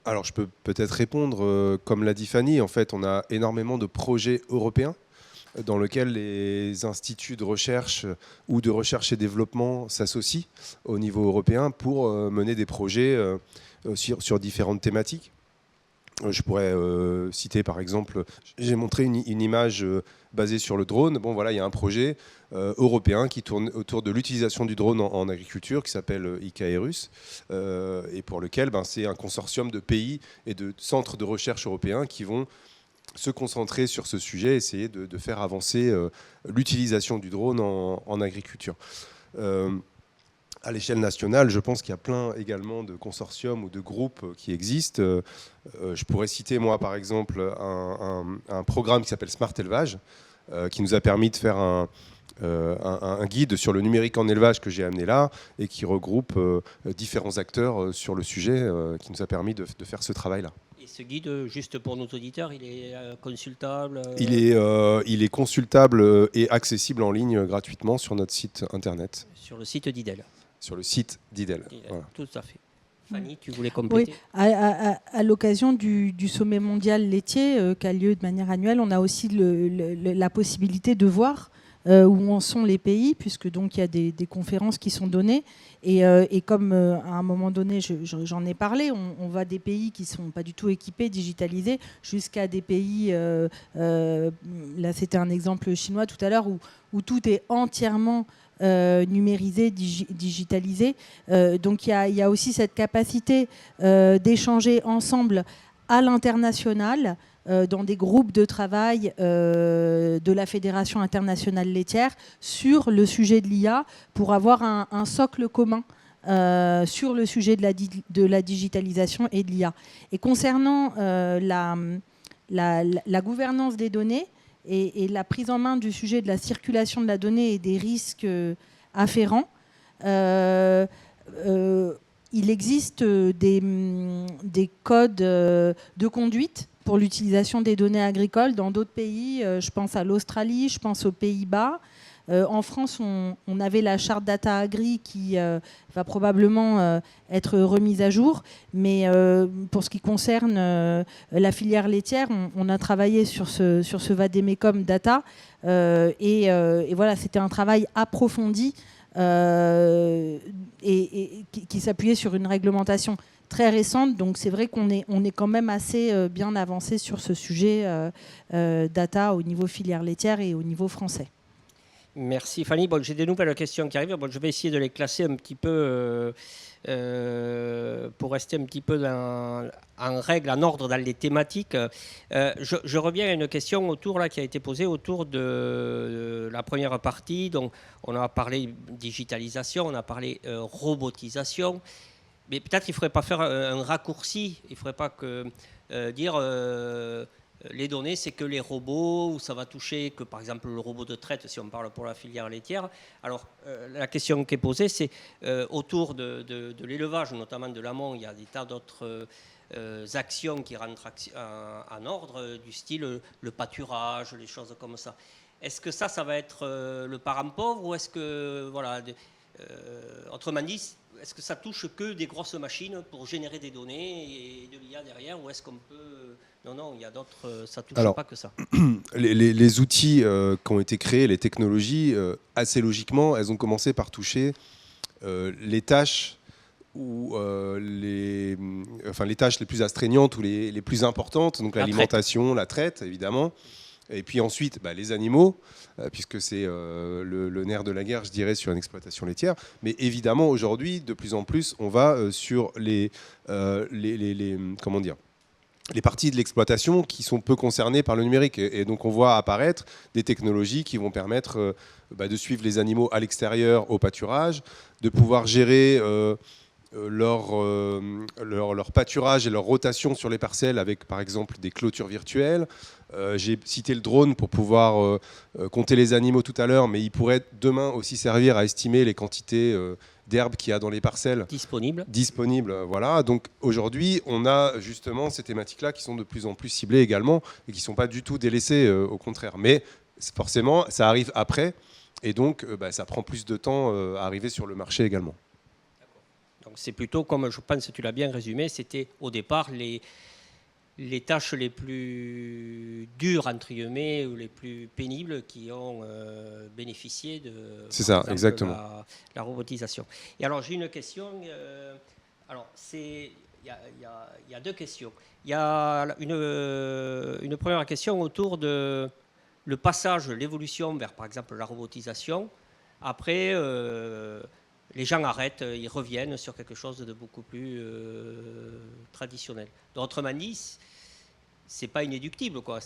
Alors, je peux peut-être répondre. Comme l'a dit Fanny, en fait, on a énormément de projets européens dans lesquels les instituts de recherche ou de recherche et développement s'associent au niveau européen pour mener des projets sur différentes thématiques. Je pourrais citer par exemple, j'ai montré une image basée sur le drone. Bon voilà, il y a un projet européen qui tourne autour de l'utilisation du drone en agriculture qui s'appelle Icaerus et pour lequel c'est un consortium de pays et de centres de recherche européens qui vont se concentrer sur ce sujet, essayer de faire avancer l'utilisation du drone en agriculture. À l'échelle nationale, je pense qu'il y a plein également de consortiums ou de groupes qui existent. Je pourrais citer, moi, par exemple, un programme qui s'appelle Smart Élevage, qui nous a permis de faire un guide sur le numérique en élevage que j'ai amené là, et qui regroupe différents acteurs sur le sujet, qui nous a permis de faire ce travail-là. Et ce guide, juste pour nos auditeurs, il est consultable Il est consultable et accessible en ligne gratuitement sur notre site internet. Sur le site d'IDEL. Sur le site d'IDEL. Voilà. Tout à fait. Fanny, tu voulais compléter? Oui, à l'occasion du sommet mondial laitier qui a lieu de manière annuelle, on a aussi la possibilité de voir où en sont les pays, puisque donc il y a des conférences qui sont données. Et comme à un moment donné, j'en ai parlé, on va des pays qui ne sont pas du tout équipés, digitalisés, jusqu'à des pays, là c'était un exemple chinois tout à l'heure, où tout est entièrement numérisé, digitalisé. Donc il y a aussi cette capacité d'échanger ensemble à l'international, dans des groupes de travail de la Fédération internationale laitière sur le sujet de l'IA pour avoir un socle commun sur le sujet de la digitalisation et de l'IA. Et concernant la gouvernance des données et la prise en main du sujet de la circulation de la donnée et des risques afférents, il existe des codes de conduite pour l'utilisation des données agricoles dans d'autres pays. Je pense à l'Australie, je pense aux Pays-Bas. En France, on avait la charte Data Agri qui va probablement être remise à jour. Mais pour ce qui concerne la filière laitière, on a travaillé sur ce Vademecum Data. Et voilà, c'était un travail approfondi et qui s'appuyait sur une réglementation très récente. Donc c'est vrai qu'on est quand même assez bien avancé sur ce sujet data au niveau filière laitière et au niveau français. Merci Fanny. Bon, j'ai des nouvelles questions qui arrivent. Bon, je vais essayer de les classer un petit peu pour rester un petit peu en règle, en ordre dans les thématiques. Je reviens à une question autour là, qui a été posée autour de la première partie. Donc, on a parlé digitalisation, on a parlé robotisation. Mais peut-être qu'il ne faudrait pas faire un raccourci. Il ne faudrait pas dire les données, c'est que les robots, ou ça va toucher que par exemple le robot de traite, si on parle pour la filière laitière. Alors la question qui est posée, c'est autour de l'élevage, notamment de l'amont, il y a des tas d'autres actions qui rentrent en ordre, du style le pâturage, les choses comme ça. Est-ce que ça va être le parent pauvre, ou est-ce que, voilà, autrement dit, est-ce que ça touche que des grosses machines pour générer des données et de l'IA derrière, ou est-ce qu'on peut... Non, il y a d'autres, ça touche pas que ça. Les outils qui ont été créés, les technologies, assez logiquement, elles ont commencé par toucher les tâches les tâches les plus astreignantes ou les plus importantes, donc l'alimentation, la traite, évidemment. Et puis ensuite, les animaux, puisque c'est le nerf de la guerre, je dirais, sur une exploitation laitière. Mais évidemment, aujourd'hui, de plus en plus, on va sur comment dire, les parties de l'exploitation qui sont peu concernées par le numérique. Et donc, on voit apparaître des technologies qui vont permettre de suivre les animaux à l'extérieur, au pâturage, de pouvoir gérer leur pâturage et leur rotation sur les parcelles avec, par exemple, des clôtures virtuelles. J'ai cité le drone pour pouvoir compter les animaux tout à l'heure, mais il pourrait demain aussi servir à estimer les quantités d'herbe qu'il y a dans les parcelles disponibles. Voilà. Donc aujourd'hui, on a justement ces thématiques-là qui sont de plus en plus ciblées également et qui ne sont pas du tout délaissées, au contraire. Mais forcément, ça arrive après et donc ça prend plus de temps à arriver sur le marché également. Donc c'est plutôt, comme je pense que tu l'as bien résumé, c'était au départ les tâches les plus dures, entre guillemets, ou les plus pénibles qui ont bénéficié de exactement. La robotisation. Et alors j'ai une question, il y a deux questions. Il y a une première question autour de le passage, l'évolution vers, par exemple, la robotisation. Après, les gens arrêtent, ils reviennent sur quelque chose de beaucoup plus traditionnel. Autrement dit, c'est pas inéductible, quoi.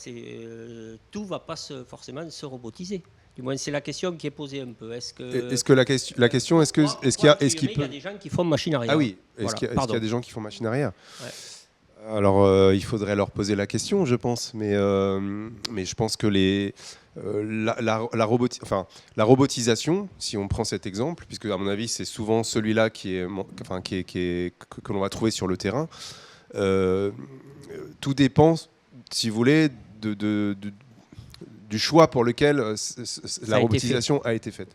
Tout va pas forcément se robotiser. Du moins, c'est la question qui est posée un peu. Est-ce que la question, est-ce qu'il y a des gens qui font machine arrière? Ah oui. Est-ce qu'il y a des gens qui font machine arrière? Ouais. Alors, il faudrait leur poser la question, je pense. Mais je pense que la robotisation, si on prend cet exemple, puisque à mon avis c'est souvent celui-là que l'on va trouver sur le terrain, tout dépend, si vous voulez, du choix pour lequel la robotisation a été faite.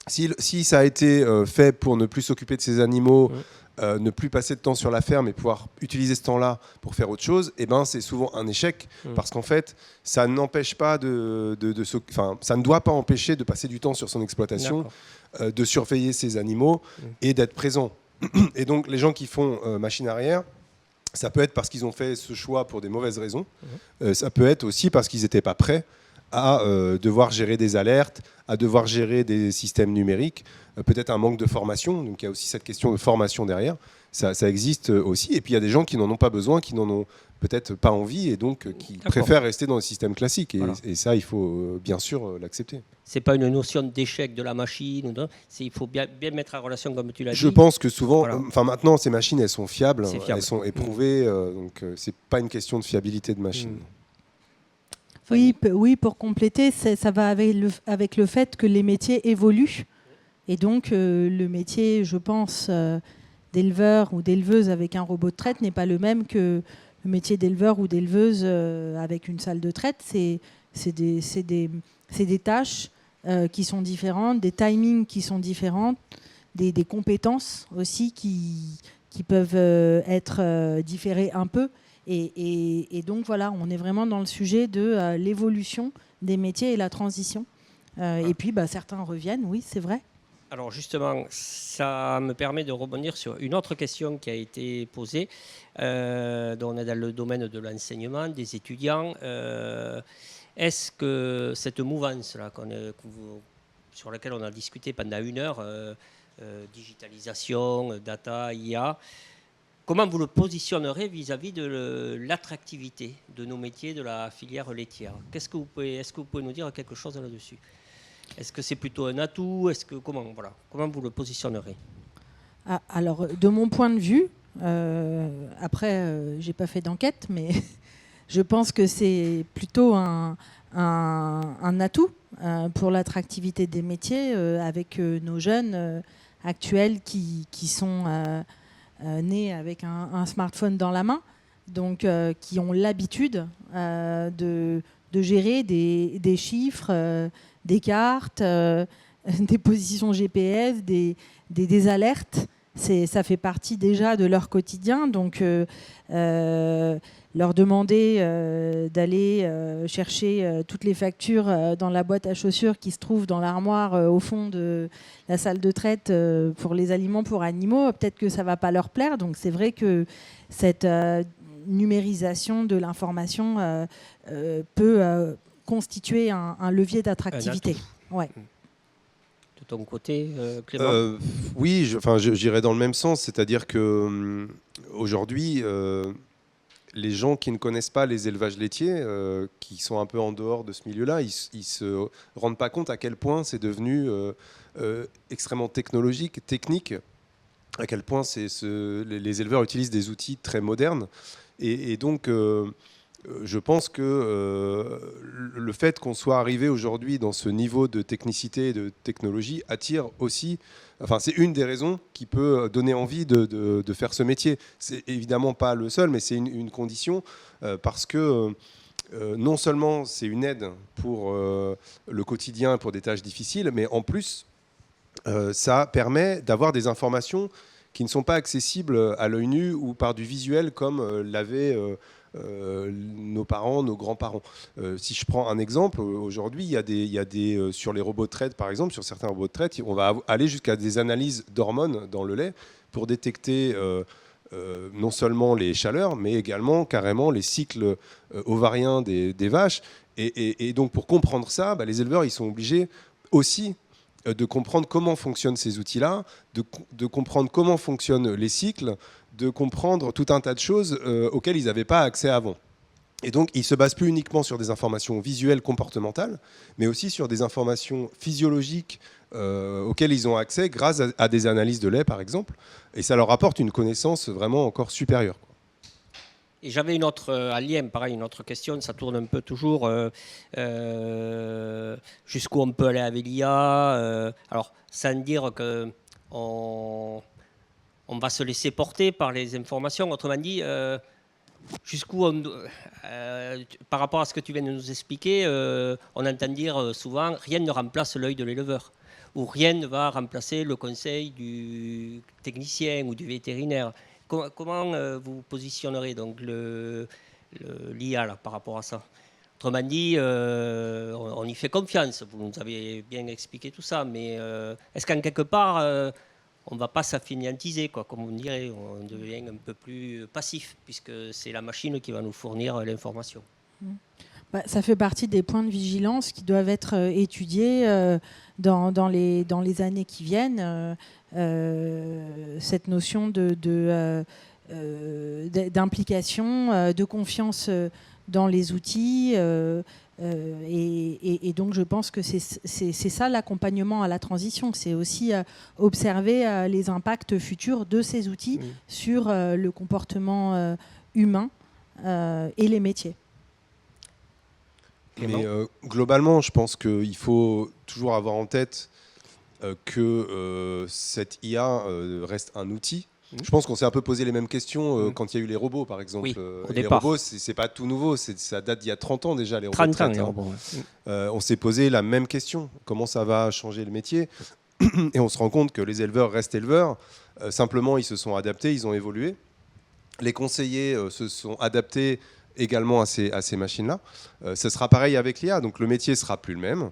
Si ça a été fait pour ne plus s'occuper de ces animaux, ne plus passer de temps sur la ferme et pouvoir utiliser ce temps-là pour faire autre chose, c'est souvent un échec parce qu'en fait, ça n'empêche pas ça ne doit pas empêcher de passer du temps sur son exploitation, de surveiller ses animaux et d'être présent. Et donc, les gens qui font machine arrière, ça peut être parce qu'ils ont fait ce choix pour des mauvaises raisons. Ça peut être aussi parce qu'ils n'étaient pas prêts à devoir gérer des alertes, à devoir gérer des systèmes numériques, peut-être un manque de formation. Donc il y a aussi cette question de formation derrière. Ça existe aussi. Et puis il y a des gens qui n'en ont pas besoin, qui n'en ont peut-être pas envie et donc qui préfèrent rester dans le système classique. Et ça, il faut bien sûr l'accepter. C'est pas une notion d'échec de la machine. Il faut bien mettre en relation, comme tu l'as dit. Je pense que souvent, maintenant, ces machines, elles sont fiables, elles sont éprouvées. Donc c'est pas une question de fiabilité de machine. Oui, pour compléter, ça va avec le fait que les métiers évoluent. Et donc, le métier, je pense, d'éleveur ou d'éleveuse avec un robot de traite n'est pas le même que le métier d'éleveur ou d'éleveuse avec une salle de traite. C'est des tâches qui sont différentes, des timings qui sont différents, des compétences aussi qui peuvent être différées un peu. Et donc voilà, on est vraiment dans le sujet de l'évolution des métiers et la transition. Et puis certains reviennent, oui, c'est vrai. Alors justement, ça me permet de rebondir sur une autre question qui a été posée. On est dans le domaine de l'enseignement, des étudiants. Est-ce que cette mouvance-là, sur laquelle on a discuté pendant 1 heure, digitalisation, data, IA, comment vous le positionnerez vis-à-vis de l'attractivité de nos métiers de la filière laitière? Est-ce que vous pouvez nous dire quelque chose là-dessus? Est-ce que c'est plutôt un atout? Comment vous le positionnerez? Alors, de mon point de vue, après, j'ai pas fait d'enquête, mais je pense que c'est plutôt un atout pour l'attractivité des métiers avec nos jeunes actuels qui sont nés avec un smartphone dans la main, donc qui ont l'habitude de gérer des chiffres, des cartes, des positions GPS, des alertes. Ça fait partie déjà de leur quotidien, donc leur demander d'aller chercher toutes les factures dans la boîte à chaussures qui se trouve dans l'armoire au fond de la salle de traite pour les aliments pour animaux, peut-être que ça ne va pas leur plaire. Donc c'est vrai que cette numérisation de l'information peut constituer un levier d'attractivité. Ouais. De ton côté, Clément? Oui, j'irais dans le même sens, c'est-à-dire que aujourd'hui, les gens qui ne connaissent pas les élevages laitiers, qui sont un peu en dehors de ce milieu-là, ils se rendent pas compte à quel point c'est devenu extrêmement technologique, technique, à quel point les éleveurs utilisent des outils très modernes. Et donc, je pense que le fait qu'on soit arrivé aujourd'hui dans ce niveau de technicité et de technologie attire aussi. Enfin, c'est une des raisons qui peut donner envie de faire ce métier. C'est évidemment pas le seul, mais c'est une condition parce que non seulement c'est une aide pour le quotidien, pour des tâches difficiles, mais en plus, ça permet d'avoir des informations qui ne sont pas accessibles à l'œil nu ou par du visuel comme l'avaient nos parents, nos grands-parents. Si je prends un exemple, aujourd'hui, il y a des sur les robots de traite, par exemple, sur certains robots de traite, on va aller jusqu'à des analyses d'hormones dans le lait pour détecter non seulement les chaleurs, mais également carrément les cycles ovariens des vaches. Et donc, pour comprendre ça, les éleveurs, ils sont obligés aussi de comprendre comment fonctionnent ces outils-là, de comprendre comment fonctionnent les cycles, de comprendre tout un tas de choses auxquelles ils n'avaient pas accès avant. Et donc, ils ne se basent plus uniquement sur des informations visuelles comportementales, mais aussi sur des informations physiologiques auxquelles ils ont accès grâce à des analyses de lait, par exemple. Et ça leur apporte une connaissance vraiment encore supérieure. Et j'avais une autre, une autre question, ça tourne un peu toujours jusqu'où on peut aller avec l'IA. Alors, sans dire qu'on va se laisser porter par les informations, autrement dit, jusqu'où par rapport à ce que tu viens de nous expliquer, on entend dire souvent rien ne remplace l'œil de l'éleveur, ou rien ne va remplacer le conseil du technicien ou du vétérinaire. Comment vous positionnerez donc l'IA là, par rapport à ça? Autrement dit, on y fait confiance. Vous nous avez bien expliqué tout ça, mais est-ce qu'en quelque part, on ne va pas s'affiniantiser, comme on dirait, on devient un peu plus passif, puisque c'est la machine qui va nous fournir l'information? Ça fait partie des points de vigilance qui doivent être étudiés dans les années qui viennent. Cette notion d'implication, de confiance dans les outils. Et donc, je pense que c'est ça l'accompagnement à la transition. C'est aussi observer les impacts futurs de ces outils sur le comportement humain et les métiers. Mais globalement, je pense qu'il faut toujours avoir en tête que cette IA reste un outil. Je pense qu'on s'est un peu posé les mêmes questions quand il y a eu les robots, par exemple. Oui, les robots, c'est pas tout nouveau, ça date d'il y a 30 ans déjà, les robots. 30 ans, les robots. On s'est posé la même question. Comment ça va changer le métier? Et on se rend compte que les éleveurs restent éleveurs. Simplement, ils se sont adaptés, ils ont évolué. Les conseillers se sont adaptés également à ces machines-là. Ce sera pareil avec l'IA, donc le métier sera plus le même.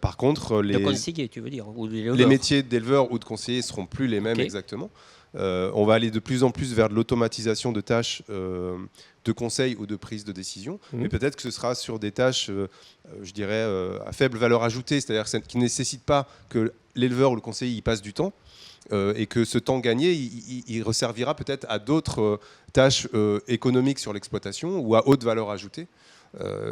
Par contre, De conseiller, tu veux dire, ou les métiers d'éleveur ou de conseiller seront plus les mêmes exactement. On va aller de plus en plus vers de l'automatisation de tâches de conseil ou de prise de décision, mais peut-être que ce sera sur des tâches, je dirais, à faible valeur ajoutée, c'est-à-dire qui ne nécessitent pas que l'éleveur ou le conseiller y passe du temps, et que ce temps gagné, il resservira peut-être à d'autres tâches économiques sur l'exploitation ou à haute valeur ajoutée.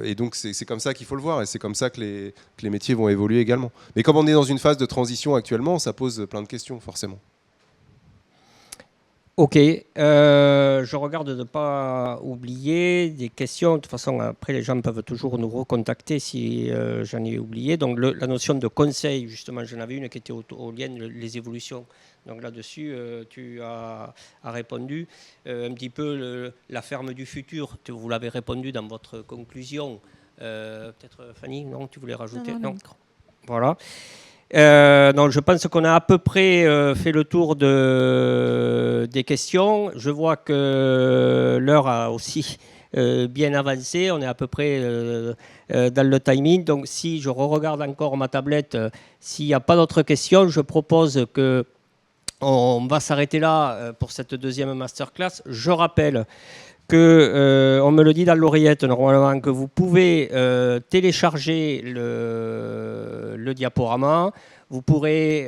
Et donc c'est comme ça qu'il faut le voir, et c'est comme ça que les métiers vont évoluer également. Mais comme on est dans une phase de transition actuellement, ça pose plein de questions forcément. Ok, je regarde de ne pas oublier des questions. De toute façon, après, les gens peuvent toujours nous recontacter si j'en ai oublié. Donc, la notion de conseil, justement, j'en avais une qui était au lien les évolutions. Donc là-dessus, tu as répondu un petit peu la ferme du futur. Vous l'avez répondu dans votre conclusion. Peut-être Fanny, non, tu voulais rajouter? Non. Voilà. Donc je pense qu'on a à peu près fait le tour des questions. Je vois que l'heure a aussi bien avancé. On est à peu près dans le timing. Donc si je regarde encore ma tablette, s'il n'y a pas d'autres questions, je propose qu'on va s'arrêter là pour cette deuxième masterclass. Je rappelle que, on me le dit dans l'oreillette normalement, que vous pouvez télécharger le diaporama. Vous pourrez,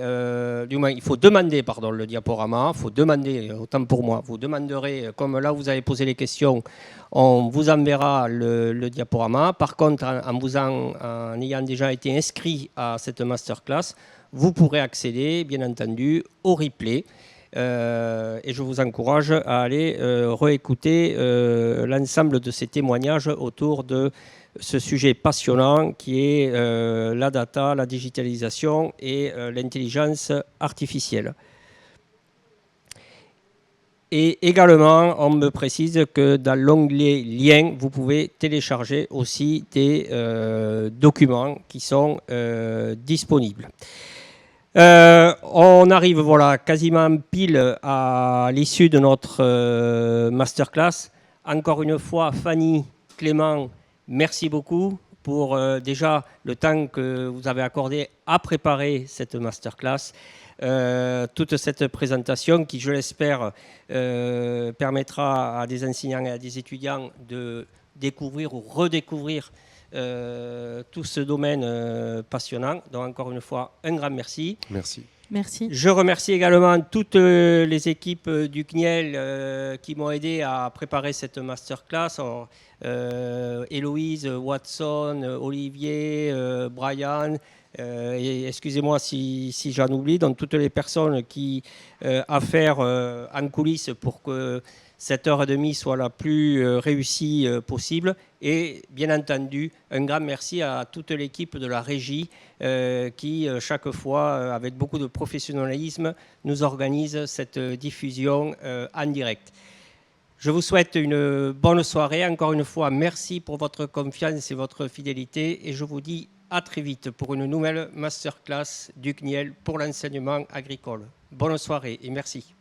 du moins, il faut demander le diaporama. Il faut demander, autant pour moi, vous demanderez, comme là vous avez posé les questions, on vous enverra le diaporama. Par contre, en ayant déjà été inscrit à cette masterclass, vous pourrez accéder, bien entendu, au replay. Et je vous encourage à aller réécouter l'ensemble de ces témoignages autour de ce sujet passionnant qui est la data, la digitalisation et l'intelligence artificielle. Et également, on me précise que dans l'onglet liens, vous pouvez télécharger aussi des documents qui sont disponibles. On arrive quasiment pile à l'issue de notre masterclass. Encore une fois, Fanny, Clément, merci beaucoup pour déjà le temps que vous avez accordé à préparer cette masterclass. Toute cette présentation qui, je l'espère, permettra à des enseignants et à des étudiants de découvrir ou redécouvrir tout ce domaine passionnant. Donc encore une fois, un grand merci. Merci. Merci. Je remercie également toutes les équipes du CNIEL qui m'ont aidé à préparer cette masterclass. Héloïse, Watson, Olivier, Brian, et excusez-moi si j'en oublie, donc toutes les personnes qui affairent en coulisses pour que cette heure et demie soit la plus réussie possible. Et bien entendu, un grand merci à toute l'équipe de la régie qui, chaque fois, avec beaucoup de professionnalisme, nous organise cette diffusion en direct. Je vous souhaite une bonne soirée. Encore une fois, merci pour votre confiance et votre fidélité. Et je vous dis à très vite pour une nouvelle masterclass du CNIEL pour l'enseignement agricole. Bonne soirée et merci.